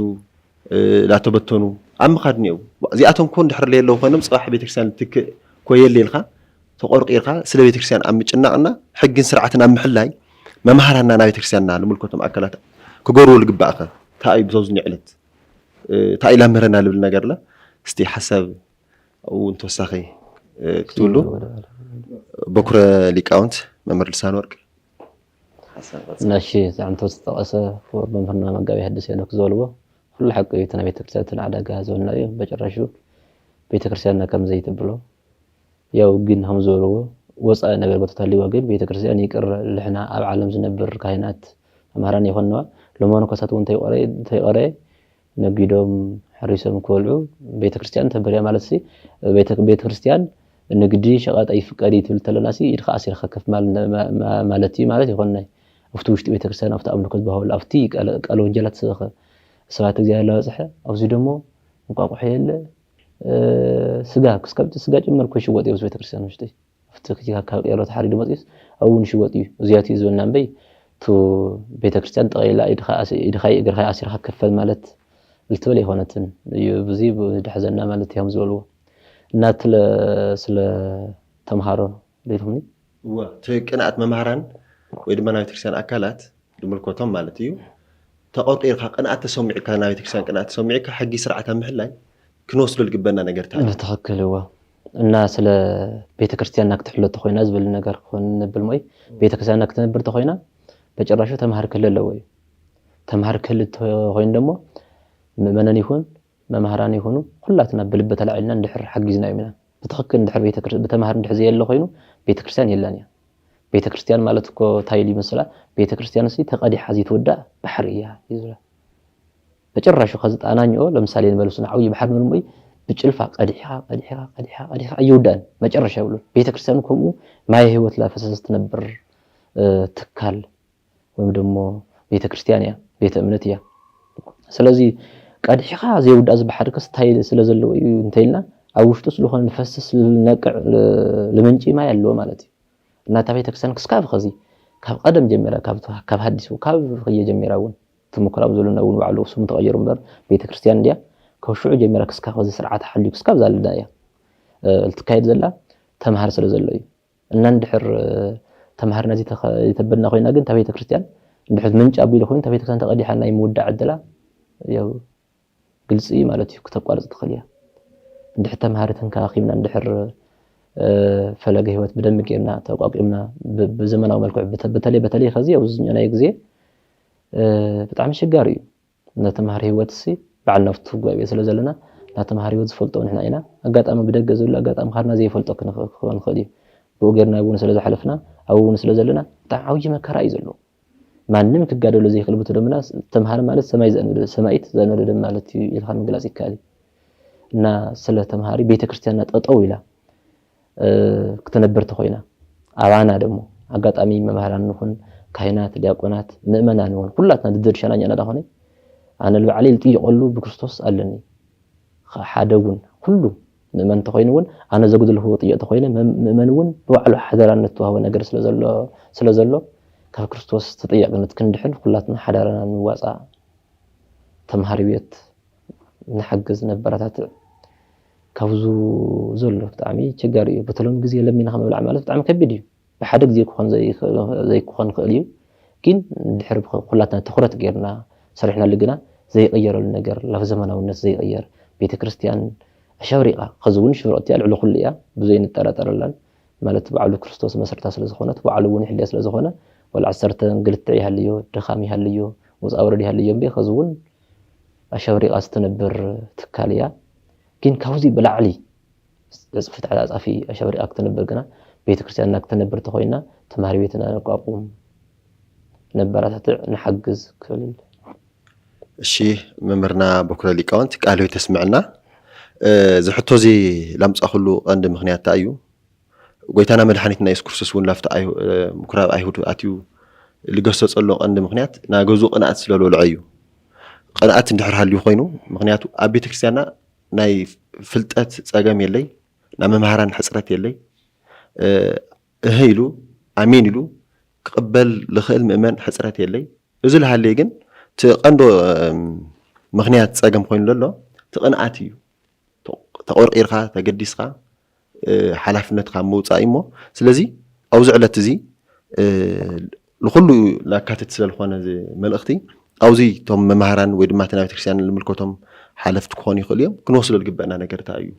ላተበተኑ ኣብ ምኻድ እኒአው እዚኣቶም ኮ እንድሕር ለየለዉ ኮይኖም ፅባሕ ቤተክርስትያን ትክእ ኮየለ ኢልካ ተቆርቂርካ ስለ ቤተክርስትያን ኣብ ምጭናቅና ሕግን ስርዓትን ኣብ ምሕላይ መምሃራና ናብ ቤተክርስትያንና ንምልከቶም ኣካላት ክገርዎ ዝግባእኸ እንታይ እዩ ብዘብዙ ዕለት እንታይ ኢላ ምህረና ልብል ነገር ለ እስቲ ሓሳብ እውን ተወሳኺ ክትብሉ በኩረ ሊቃውንት መምህር ልሳን ወርቅ ናሺ ዛዕምቶ ዝተጠቐሰ መምህርና መጋቢ ሐዲስ ሄኖክ ዝበልዎ ኩሉ ሓቂ እዩ እቲ ናይ ቤተክርስትያን ዓዳጋ ዝብልና እዩ በጭራሹ ቤተክርስትያንና ከም ዘይትብሎ ያው ግን ከም ዝበልዎ ወፃኢ ነገር ቦታታሊ ወግን ቤተክርስትያን ይቅር ልሕና ኣብ ዓለም ዝነብር ካህናት መምህራን ይኾንዋ ለመነኮሳት እውን ተይቆረ ነጊዶም ሕሪሶም ክበልዑ ቤተክርስትያን ተበርያ ማለት ሲ ቤተክርስትያን ንግዲ ሸቐጥ ይፍቀድ ትብል ተለናሲ ኢድኻ ኣሲርካ ከፍ ማለት እዩ ማለት ይኾንናይ ኣብቲ ውሽጢ ቤተክርስትያን ኣብቲ ኣምልኮ ዝባህሉ ኣብቲ ቃል ወንጀላት ስበኸ ሰባት እግዚአብሔር ለበፅሐ ኣብዚ ደሞ እንቋቁሖ የለ ስጋ ክስከብ ስጋ ጭምር ኮ ሽወጥ እዩ ቤተክርስትያን ውሽጢ ኣብቲ ካብ ቀረተ ሓሪዱ መፅስ እውን ሽወጥ እዩ እዚያት እዩ ዝብልና እምበይ ቱ ቤተክርስትያን ጠቕሊላ ኢድኻ እግርኻ ኣሲርካ ከፈል ማለት ልትብል ይኾነትን እዩ ብዙ ድሕዘና ማለት እዮም ዝበልዎ እናት ስለ ተምሃሮ ለይሁኒ ቅንኣት መምሃራን ወይ ድማ ናይ ቤተክርስትያን ኣካላት ድምልከቶም ማለት እዩ ተቆርቂርካ ቅንኣት ተሰሚዕካ ናይ ቤተክርስትያን ቅንኣት ተሰሚዕካ ሕጊ ስርዓት ምሕላይ ክንወስዶ ልግበና ነገር ታ ተኸክልዋ እና ስለ ቤተክርስትያንና ክትሕለቶ ኮይና ዝብል ነገር ኮን ንብል ሞይ ቤተክርስትያንና ክትነብር ተኮይና በጭራሹ ተምሃር ክለለዎ እዩ ተምሃር ክልል ኮይኑ ደሞ ምእመናን ይኹን መምሃራን ይኹኑ ኩላትና ብልበ ተላዒልና እንድሕር ሓጊዝና ኢና ብትኽክል እንድሕር ቤተክርስትያን እንድሕር ዘየለ ኮይኑ ቤተክርስትያን የለን እያ ቤተክርስትያን ማለት እኮ ታይሊ መስላ ቤተክርስትያን ሲ ተቀዲሓ ዘይትወዳእ ባሕሪ እያ ይዝራ በጭራሹ ከዝጣናኝኦ ለምሳሌ ንበልሱና ዓውይ ባሕር ምልሙይ ብጭልፋ ቀዲሕኻ ኣይውዳን መጨረሻ ይብሉ ቤተክርስትያን ከምኡ ማይ ህይወት ላፈሰስ ትነብር ትካል ወይም ደሞ ቤተክርስትያን እያ ቤተ እምነት እያ ስለዚ ቀዲሕኻ ዘይውዳእ ዝባሕር ከስታይ ስለዘለዎ እዩ እንተይልና ኣብ ውሽጡ ስለኾነ ንፈስስ ልነቅዕ ልምንጪ ማይ ኣለዎ ማለት እዩ እናታ ቤተክርስትያን ክስካብ ኸዚ ካብ ቀደም ጀሚራ ካብ ሐዲሱ ካብ ኸየ ጀሚራ እውን ትምኩራብ ዘሉና እውን ባዕሉ ስሙ ተቀየሩ እምበር ቤተክርስትያን እንድያ ካብ ሽዑ ጀሚራ ክስካብ ኸዚ ስርዓት ሓልዩ ክስካብ ዛልዳ እያ ልትካየድ ዘላ ተማሃር ስለ ዘሎ እዩ እና እንድሕር ተማሃርና እዚ ተበልና ኮይና ግን ታቤተ ክርስቲያን እንድሕር ምንጭ አቢሉ ኮይኑ ታቤተ ክርስቲያን ተቀዲሓና ይምወዳዕ ዕድላ ያው ግልጽ ማለት እዩ ከተቋርጽ ትኽልያ እንድሕር ተማሃርትን ካኺምና እንድሕር ፈለገ ህይወት በደንብ ጌርና ተቋቁምና በዘመናዊ መልኩ በተለይ ከዚ ያው ዝኛናይ ግዜ በጣም አስቸጋሪ እዩ እና ተማሃር ህይወት ሲ ባዕልና ፍቱ ጉባኤ ስለ ዘለና ናተማሃር ህይወት ዝፈልጦ ንሕና ኢና አጋጣሚ ብደገ ዘሎ አጋጣሚ ካርና ዘይፈልጦ ክኾን ክእል እዩ ብኡጌርና ይቡን ስለ ዝሓለፍና አቡን ስለ ዘለና በጣም ዓብይ መከራ እዩ ዘሎ ማንም ክጋደሎ ዘይኽእል ብትደምና ተማሃር ማለት ሰማይት ዘነደ ማለት እዩ ኢልካ ምግላጽ ይካል እና ስለ ተማሃሪ ቤተክርስቲያንና ጠጠው ኢላ ክትነብር ተኾይና አባና ደሞ አጋጣሚ መምህራን ንኹን ካህናት ዲያቆናት ምእመናን ንኹን ሁላትና ድድርሻና ኛና ዳኾነ አነ ልባዕሊ ልጥይቆሉ ብክርስቶስ አለኒ ሓደውን ሁሉ ምእመን ተኾይኑውን አነ ዘጉድልሁ ጥይቅ ተኾይነ ምእመንውን በባዕሉ ሓደራነት ተዋህበ ነገር ስለ ዘሎ ካብ ክርስቶስ ተጠያቅነት ክንድሕን ሁላትና ሓዳራና ንዋፃ ተማሃሪ ቤት ንሓግዝ ነበረታት ካብዙ ዘሎ ብጣዕሚ ቸጋሪ እዩ በተሎም ግዜ ለሚና ከመብላዕ ማለት ብጣዕሚ ከቢድ እዩ ብሓደ ግዜ ክኾን ዘይክኾን ክእል እዩ ግን እንድሕር ሁላትና ትኹረት ጌርና ሰሪሕና ልግና ዘይቀየረሉ ነገር ላፍ ዘመናውነት ዘይቀየር ቤተክርስቲያን አሸብሪቃ ከዝውን ሽብረቲ ልዕሉ ኩሉ እያ ብዙይ ንጠራጠረላን ማለት ባዕሉ ክርስቶስ መስርታ ስለ ዝኾነት ባዕሉ እውን ይሕልያ ስለ ዝኾነ ወላ 10 ግልጥዕ ይሃልዮ ድኻም ይሃልዮ ወፃውረድ ይሃልዮ እምበይ ከዝውን አሸብሪቃ ስትነብር ትካልያ ግን ካብዚ በላዕሊ ጽፍት ዓጻፊ አሸብሪቃ ክትነብር ግና ቤተክርስቲያንና ክትነብር ተኾይና ተማሃሪ ቤትና ነቋቁም ነበራታት ንሓግዝ ክልል እሺ መምህርና በኩረ ሊቃውንት ቃሉ ተስምዕና ዝሕቶ እዚ ላምጻኹሉ ቀንዲ ምኽንያት እዩ ጎይታና መድኃኒትና ኢየሱስ ክርስቶስ እውን ላፍታ ምኩራብ አይሁድ አትዩ ልገሰጸሎ ቀንዲ ምኽንያት ናገዙ ቅንዓት ስለልወልዐ እዩ ቅንዓት እንድሕር ሃልዩ ኮይኑ ምኽንያቱ ኣብ ቤተክርስቲያንና ናይ ፍልጠት ጸገም የለይ ናይ መምሃራን ሕጽረት የለይ ኢሉ አሜን ኢሉ ክቅበል ልኽእል ምእመን ሕጽረት የለይ እዚ ልሃለይ ግን ተቀንዶ ምኽንያት ጸገም ኮይኑ ዘሎ ተቅንዓት እዩ ተቆርቂርካ ተገዲስካ ሓላፍነትካ መውጻእ እሞ ስለዚ አውዚ ዕለት እዚ ለኩሉ ላካትት ስለልኾነ መልእኽቲ አውዚ ቶም መምሃራን ወይ ድማ ቤተ ክርስቲያን ልምልከቶም ሓለፍቲ ክኾኑ ይኽእሉ እዮም ክንወስዶ ዝግበአና ነገር እንታይ እዩ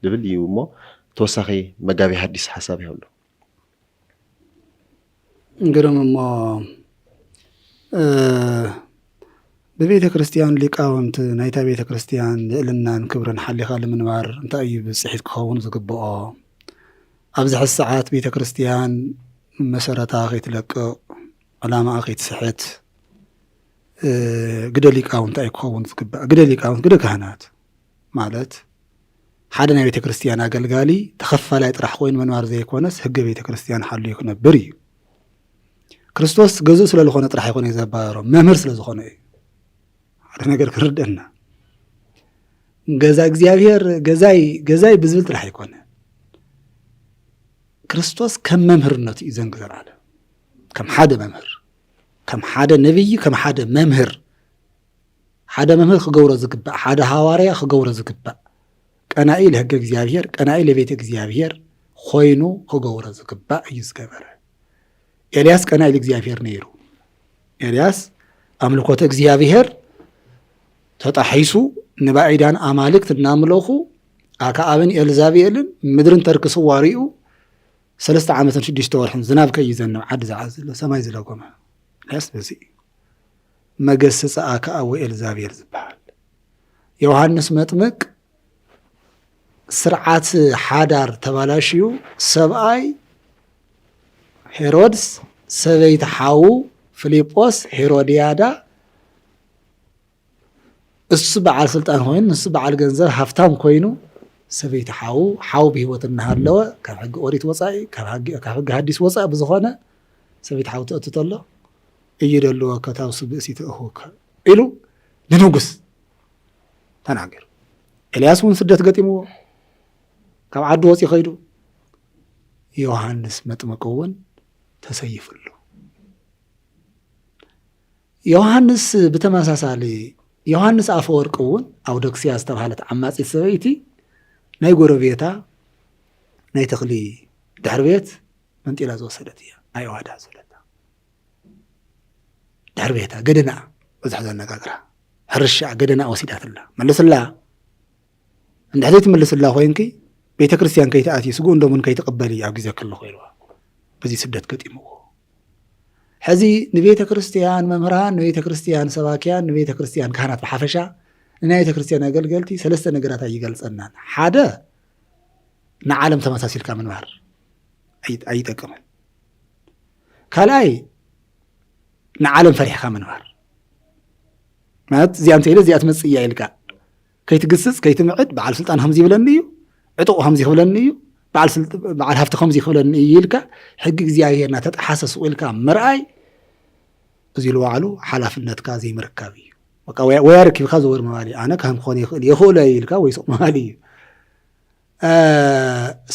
ዝብል እዩ እሞ ተወሳኺ መጋቢ ሓዲስ ሓሳብ ይህሉ እንግዲህ እሞ በቤተ ክርስቲያን ሊቃውንት ናይታ ቤተ ክርስቲያን ልዕልናን ክብርን ሓሊኻ ንምንባር እንታይ እዩ ብፅሒት ክኸውን ዝግብኦ ኣብዚ ሕዚ ሰዓት ቤተ ክርስቲያን መሰረታ ከይትለቅቕ ዕላማ ከይትስሕት ግደ ሊቃውንት ኣይክኸውን ዝግባእ ግደ ሊቃውንት ግደ ካህናት ማለት ሓደ ናይ ቤተ ክርስቲያን ኣገልጋሊ ተኸፋላይ ጥራሕ ኮይኑ መንባር ዘይኮነስ ህገ ቤተ ክርስቲያን ሓልዩ ክነብር እዩ ክርስቶስ ገዙእ ስለ ዝኾነ ጥራሕ ይኮነ ዘባሮ መምህር ስለ ዝኾነ እዩ ሓደ ነገር ክርደና ገዛ እግዚአብሔር ገዛይ ብዝብል ጥራሕ ይኮነ ክርስቶስ ከም መምህርነቱ እዩ ዘንግዘር አለ ከም ሓደ መምህር ከም ሓደ ነብይ ከም ሓደ መምህር ክገብሮ ዝግባእ ሓደ ሐዋርያ ክገብሮ ዝግባእ ቀናኢ ለህገ እግዚአብሔር ቀናኢ ለቤተ እግዚአብሔር ኮይኑ ክገብሮ ዝግባእ እዩ ዝገበረ ኤልያስ ቀናኢ ለእግዚአብሔር ነይሩ ኤልያስ አምልኮተ እግዚአብሔር ተጣሒሱ ንባዕዳን አማልክት እናምለኹ አክዓብን ኤልዛቤልን ምድርን ተርክስዋ ሪኡ 3 ዓመትን 6 ወርሕን ዝናብ ከይዘንብ ዓዲ ዝዓዝለ ሰማይ ዝለጎመ ኤልያስ በዚ መገሰጸ አክዓብ ወኤልዛቤል ዝበሃል ዮሐንስ መጥምቅ ስርዓት ሓዳር ተባላሽዩ ሰብአይ ሄሮድስ ሰበይት ሓው ፊልጶስ ሄሮድያዳ እሱ በዓል ስልጣን ኮይኑ እሱ በዓል ገንዘብ ሃፍታም ኮይኑ ሰበይት ሓው ብሂወት እናሃለወ ካብ ሕጊ ኦሪት ወፃኢ ካብ ሕጊ ሐዲስ ወፃኢ ብዝኾነ ሰበይት ሓው ተእቱ ተሎ እይደልዎ ከታውሱ ብእሲ ትእኹከ ኢሉ ንንጉስ ተናገር ኤልያስ እውን ስደት ገጢምዎ ካብ ዓዲ ወፂ ኸይዱ ዮሐንስ መጥምቅ እውን ተሰይፍሉ ዮሐንስ ብተመሳሳሊ ዮሐንስ አፈወርቅ እውን አውዶክስያ ዝተባሃለት ዓማፂት ሰበይቲ ናይ ጎረቤታ ናይ ተኽሊ ድሕሪ ቤት መንጢላ ዝወሰደት እያ ኣይዋዳ ዘለታ ድሕሪ ቤታ ገደና በዝሕ ዘነጋግራ ሕርሻ ገደና ወሲዳትላ መልስላ እንድሕዘይ ትመልስላ ኮይንኪ ቤተ ክርስቲያን ከይተኣትዩ ስጉ እንደምን ከይተቀበል ኣብ ግዜ ከለኹ ኢልዋ በዚ ስደት ገጢምዎ ሕዚ ንቤተ ክርስቲያን መምህራን ንቤተ ክርስቲያን ሰባክያን ንቤተ ክርስቲያን ካህናት ብሓፈሻ ንናይ ቤተ ክርስቲያን ኣገልገልቲ ሰለስተ ነገራት ይገልጸናን ሓደ ንዓለም ተመሳሲልካ ምንባር ኣይጠቅምን ካልኣይ ንዓለም ፈሪሕካ ምንባር ማለት እዚኣ እንተኢለ እዚኣ ትመጽእ እያ ኢልካ ከይትግስጽ ከይትምዕድ በዓል ስልጣን ከምዚ ይብለኒ እዩ ዕጡቕ ከምዚ ይኽብለኒ እዩ በዓል ሃፍቲ ከምዚ ይኽብለኒ እዩ ኢልካ ሕጊ እግዚኣብሔርና ተጣሓሰስኡ ኢልካ ምርኣይ እዚ ኢሉ ባዕሉ ሓላፍነትካ ዘይምርካብ እዩ በቃ ወያ ረኪብካ ዝወር መባሊ ኣነ ከም ክኾን ይኽእል የኽእሎ ኢልካ ወይ ሱቕ መባሊ እዩ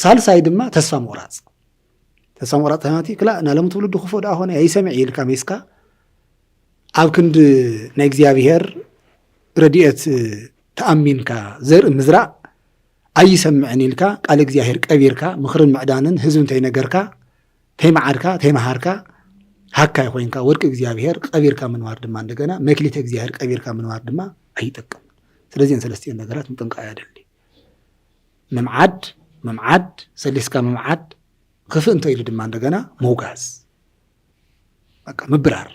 ሳልሳይ ድማ ተስፋ ምቑራፅ ተማቲ ክላ ናለም ትውልዱ ክፎ ዳ ኾነ ኣይሰምዕ ኢልካ ሜስካ ኣብ ክንዲ ናይ እግዚኣብሔር ረድኤት ተኣሚንካ ዘርኢ ምዝራእ ኣይሰምዕን ኢልካ ቃል እግዚኣብሔር ቀቢርካ ምኽርን ምዕዳንን ህዝቢ እንተይነገርካ ተይመዓድካ ተይመሃርካ ሃካይ ኮይንካ ወርቂ እግዚኣብሔር ቀቢርካ ምንባር ድማ እንደገና መክሊት እግዚኣብሔር ቀቢርካ ምንባር ድማ ኣይጠቅም ስለዚህን ሰለስቲአን ነገራት ምጥንቃቅ ያደሊ መምዓድ ሰሊስካ መምዓድ ክፍእ እንተኢሉ ድማ እንደገና መውጋዝ በቃ ምብራር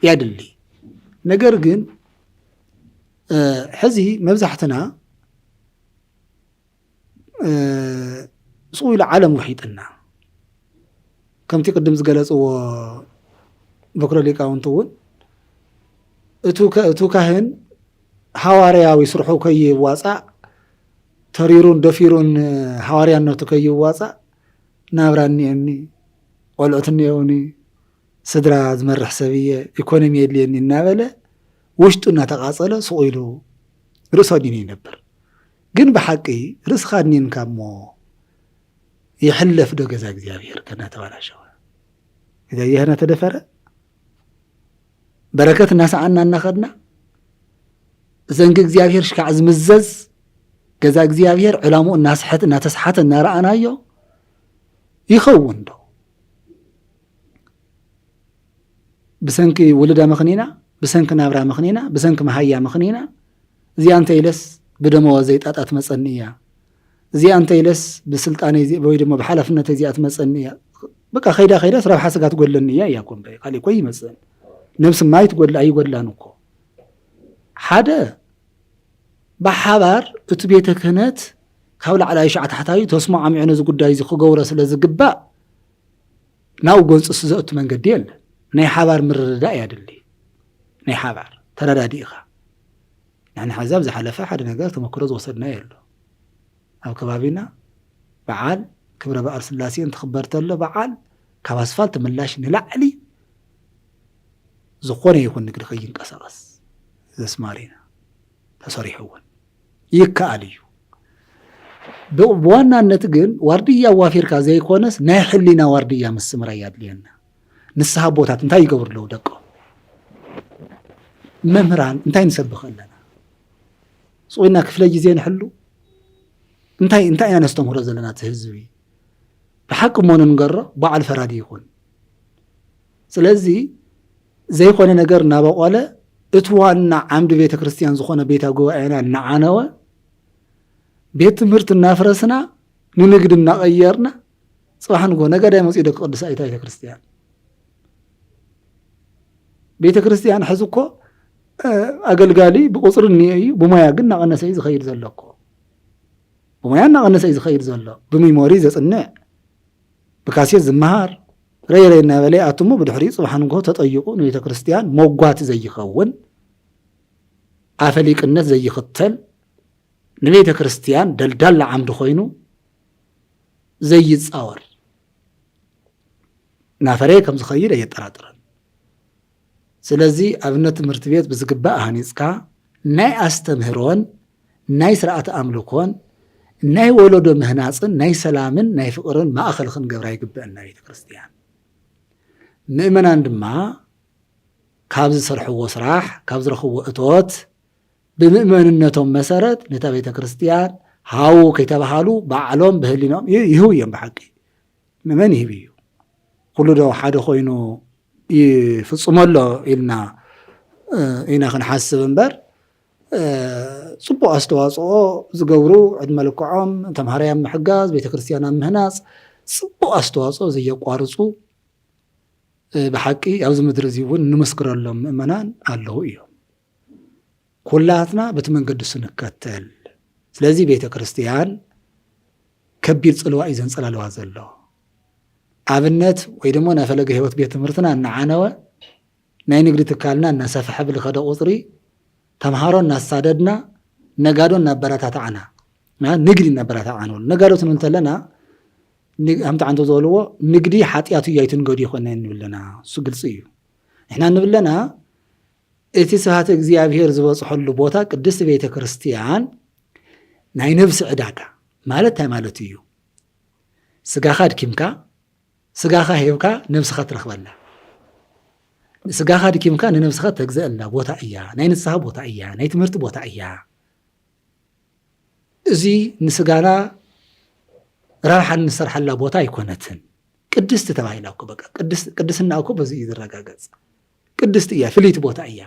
ያድሊ ነገር ግን ሕዚ መብዛሕትና ጽኡ ኢሉ ዓለም ውሒጥና ከምቲ ቅድም ዝገለጽዎ በኩረ ሊቃውንት እውን እቱ ካህን ሐዋርያዊ ስርሑ ከይዋጻእ ተሪሩን ደፊሩን ሐዋርያነቱ ከይዋጻእ ናብራ እኒአኒ ቆልዑት እኒአውኒ ስድራ ዝመርሕ ሰብየ ኢኮኖሚ የድልየኒ እናበለ ውሽጡ እናተቃጸለ ስቑ ኢሉ ርእሱ ኣዲኑ ይነብር ግን ብሓቂ ርእስኻ ኣድኒንካ እሞ ይሕለፍ ዶ ገዛ እግዚኣብሔር ከናተባላሸወ እግዚኣብሔር እናተደፈረ በረከት እናሰዓና እናኸድና ዘንጊ እግዚኣብሔር ሽካዕ ዝምዘዝ ገዛ እግዚኣብሔር ዕላሙ እናተስሓተ እናረኣናዮ ይኸውን ዶ ብሰንኪ ውልዳ መኽኒና ብሰንኪ ናብራ መኽኒና ብሰንኪ መሃያ መኽኒና እዚኣ እንተይለስ ብደመወ ዘይጣጣት መጸኒ እያ እዚኣ እንተይለስ ብስልጣነ ወይ ድማ ብሓላፍነት እዚኣ ትመጸኒ እያ በቃ ኸይዳ ረብሓ ስጋ ትጎለኒ እያ እያ ኮን ካሊእ ኮይ ይመጽን ነብሲ ማይ ኣይጎድላን እኮ ሓደ ብሓባር እቲ ቤተ ክህነት ካብ ላዕላይ ሸዓ ታሕታዊ ተስማዕሚዑ ነዚ ጉዳይ እዚ ክገብሮ ስለ ዝግባእ ናብኡ ጎንፅስ ዘእቱ መንገዲ የለን ናይ ሓባር ምርድዳእ ያድሊ ናይ ሓባር ተረዳዲእኻ ንሕና ሓዛብ ዝሓለፈ ሓደ ነገር ተመክሮ ዝወሰድና የሎ ኣብ ከባቢና በዓል ክብረ በዓል ስላሴ እንትኽበር ተሎ በዓል ካብ ኣስፋልት ምላሽ ንላዕሊ ዝኾነ ይኹን ንግዲ ከይንቀሳቐስ ዘስማሪና ተሰሪሑ እውን ይከኣል እዩ ብዋናነት ግን ዋርድያ ዋፊርካ ዘይኮነስ ናይ ሕሊና ዋርድያ ምስምራ ያድልየና ንስሓ ቦታት እንታይ ይገብሩ ኣለዉ ደቆ መምህራን እንታይ ንሰብኽ ኣለና ጽኡና ክፍለ ግዜ ንሕሉ እንታይ ኢና ነስተምህሮ ዘለና እቲ ህዝቢ ብሓቂ ሞኑ ንገሮ በዓል ፈራዲ ይኹን ስለዚ ዘይኮነ ነገር እናበቆለ እቲ ዋና ዓምዲ ቤተ ክርስቲያን ዝኾነ ቤተ ጉባኤና እናዓነወ ቤት ትምህርቲ እናፍረስና ንንግድ እናቐየርና ጽባሕ ንጎ ነጋዳይ መጽኡ ደቂ ቅዱስ ኣይታ ቤተ ክርስቲያን ቤተ ክርስቲያን ሕዚ እኮ ኣገልጋሊ ብቁፅሪ እኒአ እዩ ብሞያ ግን እናቐነሰ እዩ ዝኸይድ ዘሎ እኮ ብሞያ እናቐነሰ እዩ ዝኸይድ ዘሎ ብሚሞሪ ዘጽንዕ ብካሴት ዝመሃር ረይረይ እናበለ ኣትሞ ብድሕሪኡ ጽባሕ ንጎ ተጠይቁ ንቤተ ክርስቲያን መጓቲ ዘይኸውን ኣፈሊቅነት ዘይኽተል ንቤተ ክርስቲያን ደልዳላ ዓምዲ ኮይኑ ዘይጻወር ናፈረየ ከም ዝኸይድ ኣየጠራጥረን ስለዚ ኣብነት ትምህርቲ ቤት ብዝግባእ ሃኒጽካ ናይ ኣስተምህሮን ናይ ስርዓተ ኣምልኮን ናይ ወለዶ ምህናፅን ናይ ሰላምን ናይ ፍቕርን ማእኸል ክንገብራ ይግብአና ቤተ ክርስቲያን ምእመናን ድማ ካብ ዝሰርሕዎ ስራሕ ካብ ዝረኽብዎ እቶት ብምእመንነቶም መሰረት ነታ ቤተ ክርስቲያን ሃው ከይተባሃሉ ባዕሎም በህሊኖም ይህው እዮም ብሓቂ መን ይህብ እዩ ኩሉ ዶ ሓደ ኮይኑ ይፍፅመሎ ኢልና ኢና ክንሓስብ እምበር ጽቡቕ ኣስተዋጽኦ ዝገብሩ ዕድመ ልክዖም ተምሃራያን ምሕጋዝ ቤተክርስትያን ምህናፅ ጽቡቕ ኣስተዋጽኦ ዘየቋርፁ ብሓቂ ኣብዚ ምድሪ እዚ እውን ንምስክረሎም ምእመናን ኣለዉ እዮም ኩላትና በቲ መንገዲ ስንከተል ስለዚ ቤተክርስትያን ከቢድ ጽልዋ እዩ ዘንጸላልዋ ዘሎ ኣብነት ወይ ድማ ናይ ፈለገ ህይወት ቤት ትምህርትና እናዓነወ ናይ ንግዲ ትካልና እናሰፍሐ ብልኸደ ቁፅሪ ተምሃሮ እናሳደድና ነጋዶ እናበረታታዕና ንግዲ እናበረታታዕና ነጋዶ ትንብል ተለና همت عنده زولوا نقدي حاتياتو يايتن قدي خلنا نبلنا سو قلص እዩ احنا نبلنا እቲ ስብሐተ እግዚአብሔር ዝበፅሐሉ ቦታ ቅድስት ቤተ ክርስቲያን ናይ ነፍሲ ዕዳጋ ማለት ማለት እዩ ስጋኻ ድኪምካ ስጋኻ ሄብካ ነፍስኻ ትረኽበላ ስጋኻ ድኪምካ ንነፍስኻ ተግዘአላ ቦታ እያ ናይ ንስሐ ቦታ እያ ናይ ትምህርት ቦታ እያ እዚ ንስጋና راحን ንሰርሐላ ቦታ አይኮነትን ቅድስት ተባሂላ እኮ በቃ ቅድስና እኮ በዚህ ይረጋገጽ ቅድስት እያ ፍሊት ቦታ እያ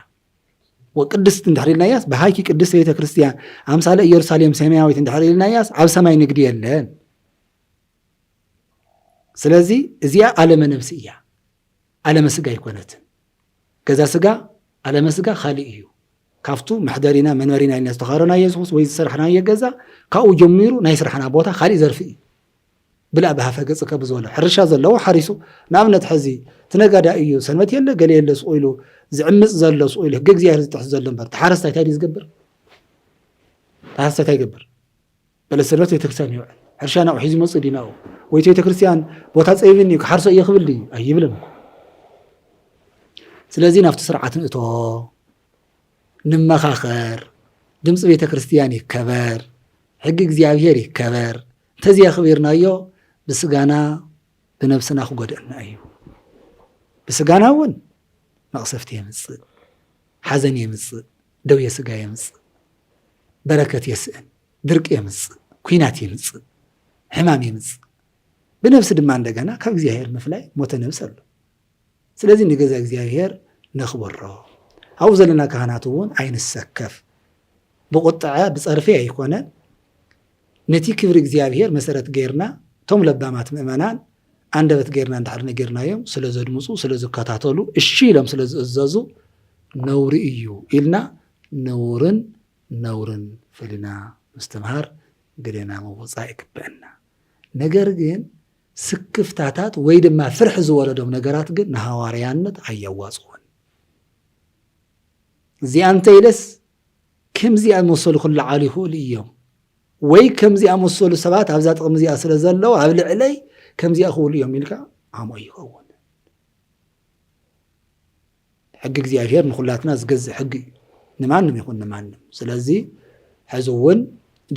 ወቅድስት እንድሕሪልና ያስ በሃይኪ ቅድስት ቤተ ክርስቲያን አምሳለ ኢየሩሳሌም ሰማያዊት እንድሕሪልና ያስ ኣብ ሰማይ ንግዲ የለን ስለዚህ እዚያ ዓለመ ነፍስ እያ ዓለመ ስጋ አይኮነትን ከዛ ስጋ ዓለመ ስጋ ኻሊ እዩ ካፍቱ መሕደሪና መንበሪና ኢልና ዝተኻረና ኢየሱስ ወይ ዝሰርሐና የገዛ ካኡ ጀሚሩ ናይ ስርሐና ቦታ ኻሊ ዘርፊ بلا بها فقص كبزوله حرشا زلو حريسو نامنت حزي تنقدا ايو سنمت يله قال يله سويلو زعمص زلو سويله حق እግዚአብሔር تحزلن بر تحرستا تايدي زغبر تحرستا تايغبر بلا سنوت يتكسان يوعل حرشانا وحيزي مصديناو ويتو يتكريستيان بوتا صيبني حرسو يخبلي ايبلم ስለዚህ ናፍቲ ስርዓትን እቶ ንመኻኸር ድምጽ ቤተ ክርስቲያን ይከበር ሕግ እግዚአብሔር ይከበር ተዚያ خبيرናዮ بسجانا بنفسنا خجدنا أيوه بسجانا ون مقصفتي يمس حزن يمس دوية سجا يمس بركة يسأل درك يمس كوينات يمس حمام يمس بنفس دمان دجانا كم زيهير مفلاي متنفس له سلازم نجزا زيهير نخبره أوزلنا كهناتون عين السكف بقطعة بصرفية يكونن نتي كبر زيهير مسرت غيرنا توم لبامات مؤمنان عندبت غيرنا اندحرنا غيرنا يوم سلازو دمصو سلازو كاتاتلو اشي لم سلازو ازازو نور ايو إلنا نورن فلنا مستمهار قدنا موصائك بأننا نجر جين سكفتاتات ويد ما فرح زوالدهم نجرات جين نهواريانت عيواصون زي أنت يلس كم زي الموصل كل عالي هو اليوم ወይ ከምዚ ኣመሰሉ ሰባት ኣብዛ ጥቕሚ እዚኣ ስለ ዘለዎ ኣብ ልዕለይ ከምዚ ኣኽውሉ እዮም ኢልካ ዓሞ ይኸውን ሕጊ እግዚኣብሔር ንኹላትና ዝገዝእ ሕጊ ንማንም ይኹን ንማንም ስለዚ ሕዚ እውን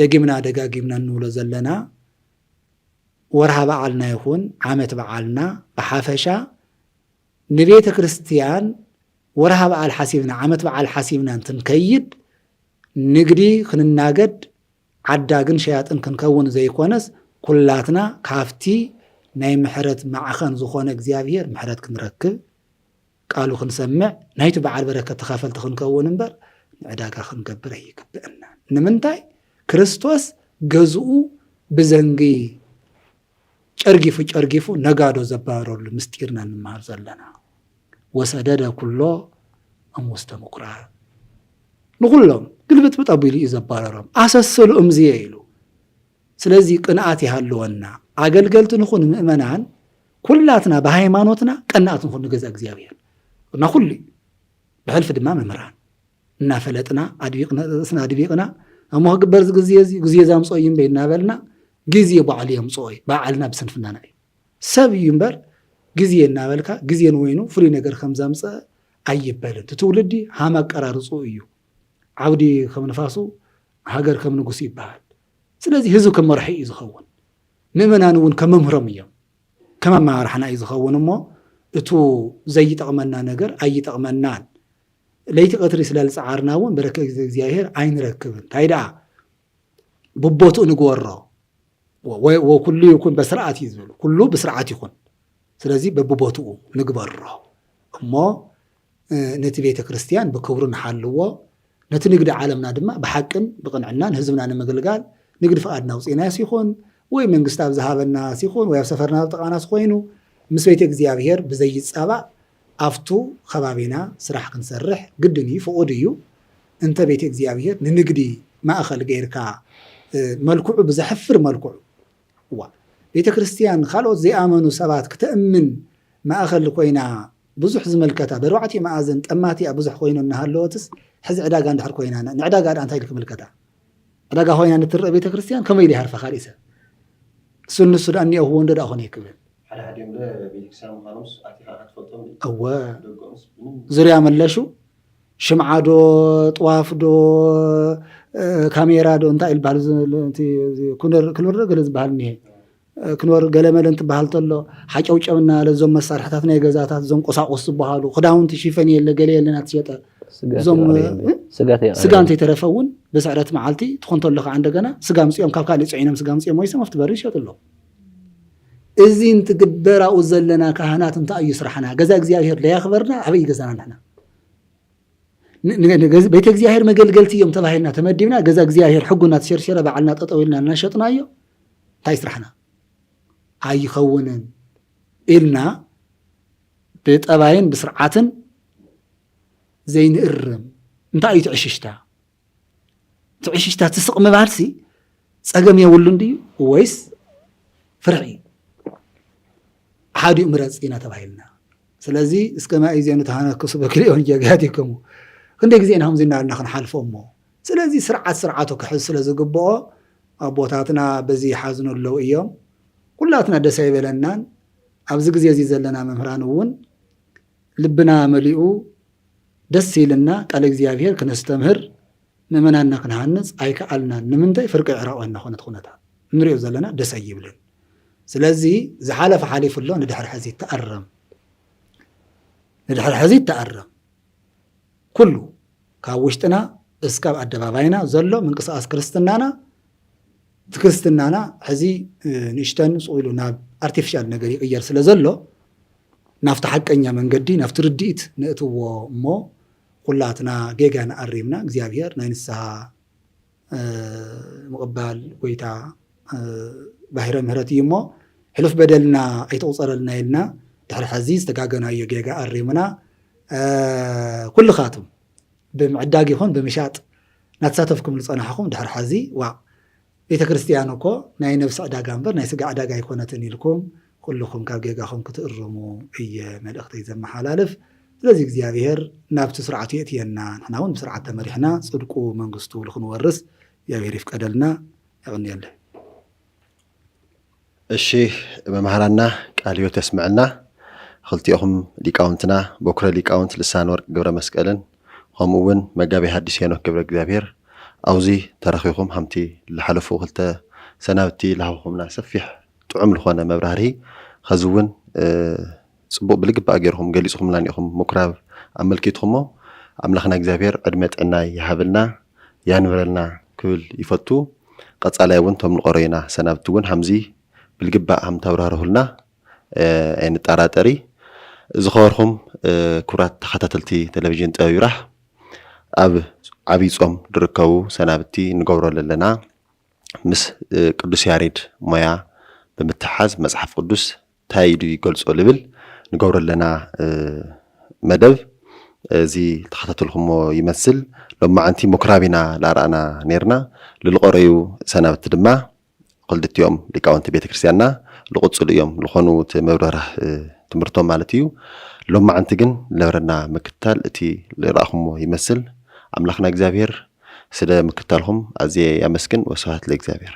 ደጊምና ደጋጊምና እንብሎ ዘለና ወርሃ በዓልና ይኹን ዓመት በዓልና ብሓፈሻ ንቤተ ክርስቲያን ወርሃ በዓል ሓሲብና ዓመት በዓል ሓሲብና እንትንከይድ ንግዲ ክንናገድ عداغن شياطن كنكون زي كونس كلاتنا كافتي ناي محرت معخن زخونه እግዚአብሔር محرت كنركب قالو كنسمع نايت بعال بركه تخافلت كنكون انبر عداغا كنقبر يكبئنا نمنتاي ክርስቶስ ገዝኡ بزنگي ጨርጊፉ ነጋዶ ዘባረሉ ምስጢርና እንማር ዘለና ወሰደደ ኩሎ አሙስተምቁራ ንኩሎም ግልብጥ በጣቢሊ ይዘባረረም አሰሰሉ እምዚየ ይሉ ስለዚህ ቅንዓት ያህልወና አገልገልት ንኹን ምእመናን ኩላትና በሃይማኖትና ቅንዓት ንኹን ገዛ እግዚአብሔር እና ሁሉ በህልፍ ድማ መምራን እና ፈለጥና አድቢቅና አሞህ ግበር ጊዜ ዛምጾይም በይናበልና ጊዜ በዓል የምጾይ በዓልና በስንፍና ናይ ሰብ ይምበር ጊዜ እናበልካ ጊዜን ወይኑ ፍሪ ነገር ከምዛምጸ አይበልን ትውልዲ ሃማ ቀራርጹ እዩ عودي كم نفاسو هاجر كم نقص يبال سلازي هزو كم مرحي يزخون ممن أنون كم مهرمية كم ما رحنا يزخون مو اتو زي تقمنا نجر أي تقمنان ليت قطر سلال سعرنا ون بركة زياهر عين ركبن تايدا ببوتو نقوره وكل يكون بسرعة يزول كله بسرعة يكون سلازي ببوتو نقبره أما نتبيت كريستيان بكورن حلوه نتنقد عالمنا دما بحقن بقنعنا هزمنا نمقلقال نقد فقادنا وصينا يكون وي من قستاب ذهاب الناس يكون وي سفرنا بطقانا سخوينو مسويت اكزيابير بزي الصابع افتو خبابينا سرح كنسرح قدني فقوديو انت بيت اكزيابير ننقدي ما اخل غيركا ملكوع بزحفر ملكوع وا بيت كريستيان خالوت زي امنو سبات كتامن ما اخل كوينا بزح زملكتا بروعتي مازن طماتي بزح كوينو نهالوتس حز عداغا اندحر كوينا نعداغا انت يلك ملكتا عداغا هوينا نتر بيت كريستيان كما يلي حرفه خالصه سن السودان هو ندد اخون يكبل على حد يملا بيكسام خانوس اتيها تفضل او زريا ملشو شمعادو طوافدو كاميرا دو انت البال انت كنور كلور غلز بحال نيه كنور غلمل انت بحال تلو حاچوچمنا لزوم مسارحتاتنا يغزاتات زوم قصاقص بحالو خداون تشيفن يله غلي يلنا تشيطه زوم سغانت يترفون بسعرات معالتي تخونتو لك عندنا سغام صيام كالكالي صعينم سغام صيام ويسم افتبرش يطلو ازي انت قدراو زلنا كهنات انت اي يسرحنا غزا እግዚአብሔር ليخبرنا ابي غزانا نحنا بيت እግዚአብሔር መገልገልቲ يوم ተባሂልና ተመድብና غزا እግዚአብሔር حقنا تشرشره بعلنا ططويلنا نشطنايو ታይስራحنا አይخونن إلنا بطباين بسرعاتن زين الرم انت اي تعششتا تسق مبالسي صقم يولن دي ويس فرعي حادي مرصينا تبايلنا سلازي اسكما ايزينو تهانكسو بكليون جاغاتيكم كنده غزينا هم زينا نخن حالفومو سلازي سرعاتو كحل سلازغبو ابوتاتنا بزي حازنو لو ايوم كلاتنا دساي بلنان ابز غزي زي زلنا ممرانون لبنا مليئو دس يلنا قال እግዚአብሔር كنستمهر نمنانا كنحنص ايكالنا نمنتي فرق عراقنا ሆነት ሆነታ نريو زلنا دساي يبلن ስለዚህ زحالف حليف الله ندحر حزي تأرم كله كاوشتنا اسكاب ادباباينا زلو من قصاص كريستنانا حزي نشتن صويلونا ارتفيشال ነገር ይቀየር ስለዘሎ ናፍተ ሐቀኛ መንገዲ ናፍተ ርዲት ነእትዎ ሞ ኩላትና ጌጋና አሪምና እግዚአብሔር ናይንስሃ መቀበል ወይታ ባህረ ምህረት ይሞ ሕልፍ በደልና አይተውጸረልና ይልና ድሕሪ ሕዚ ዝተጋገና የጌጋ አሪምና ኩሉ ኻቱም በመዕዳግ ይኹን በመሻጥ ናተሳተፍኩም ልጸናሕኩም ድሕሪ ሕዚ ዋ ቤተ ክርስቲያን እኮ ናይ ነፍስ ዕዳጋ እምበር ናይ ስጋ ዕዳጋ ይኮነትን ኢልኩም كلكم كاجيغاكم كتقرموا اي ملأختي زمحالالف ስለዚህ እግዚአብሔር ናብት ስርዓት የትየና ናውን ስርዓት ተመሪሕና ጽድቁ መንግስቱ ልኹን ወርስ እግዚአብሔር ይፍቀደልና ያውንየለ እሺ በመሃራና ቃልዮ ተስማዕና خلتيهم ሊቃውንትና በኩረ ሊቃውንት ልሳን ወርቅ ገብረ መስቀልን ከምኡውን መጋቢ ሐዲስ ሄኖክ ገብረ እግዚአብሔር አውዚ ተረኺኹም ሃምቲ ለሐለፉ ክልተ ሰናብቲ ለሃውኹምና ሰፊሕ ጥዑም ልኾነ መብራህሪ خزون صبو بالقبا غيرهم قاليصهم لانيهم مكراب املكيتهم املخنا እግዚአብሔር ዕድመት ዕና ይሃብልና ያንብረልና ክብል ይፈቱ ቀጻላይ ወንቶም ንቆረይና ሰናብቱን ሐምዚ بالقبا هم ተብራረሁልና አይን ጣራጠሪ ዝኸርኹም ኩራት ተኸታተልቲ ቴሌቪዥን ጠቢራህ ኣብ ዓብይ ጾም ድርከቡ ሰናብቲ ንገብረለና ምስ ቅዱስ ያሬድ ሞያ በመተሓዝ መጽሐፍ ቅዱስ ታይዱ ይገልጾ ልብል ንገብረለና መደብ እዚ ተኸታተልኩሞ ይመስል ሎማዓንቲ ሙክራቢና ላራና ነርና ልልቆረዩ ሰናብት ድማ قلدتيوم ሊቃውንቲ ቤተክርስቲያንና ልቁጽሉ እዮም ልኾኑ ተመብራራህ ትምርቶም ማለት እዩ ሎማዓንቲ ግን ለብረና ምክታል እቲ ልራኹሞ ይመስል አምላኽና እግዚአብሔር ስለ ምክታልኹም አዝየ ያመስግን ወስብሐት ለእግዚአብሔር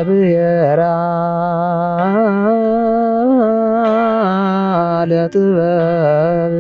ብሔራ ማሕሌ ጥበብ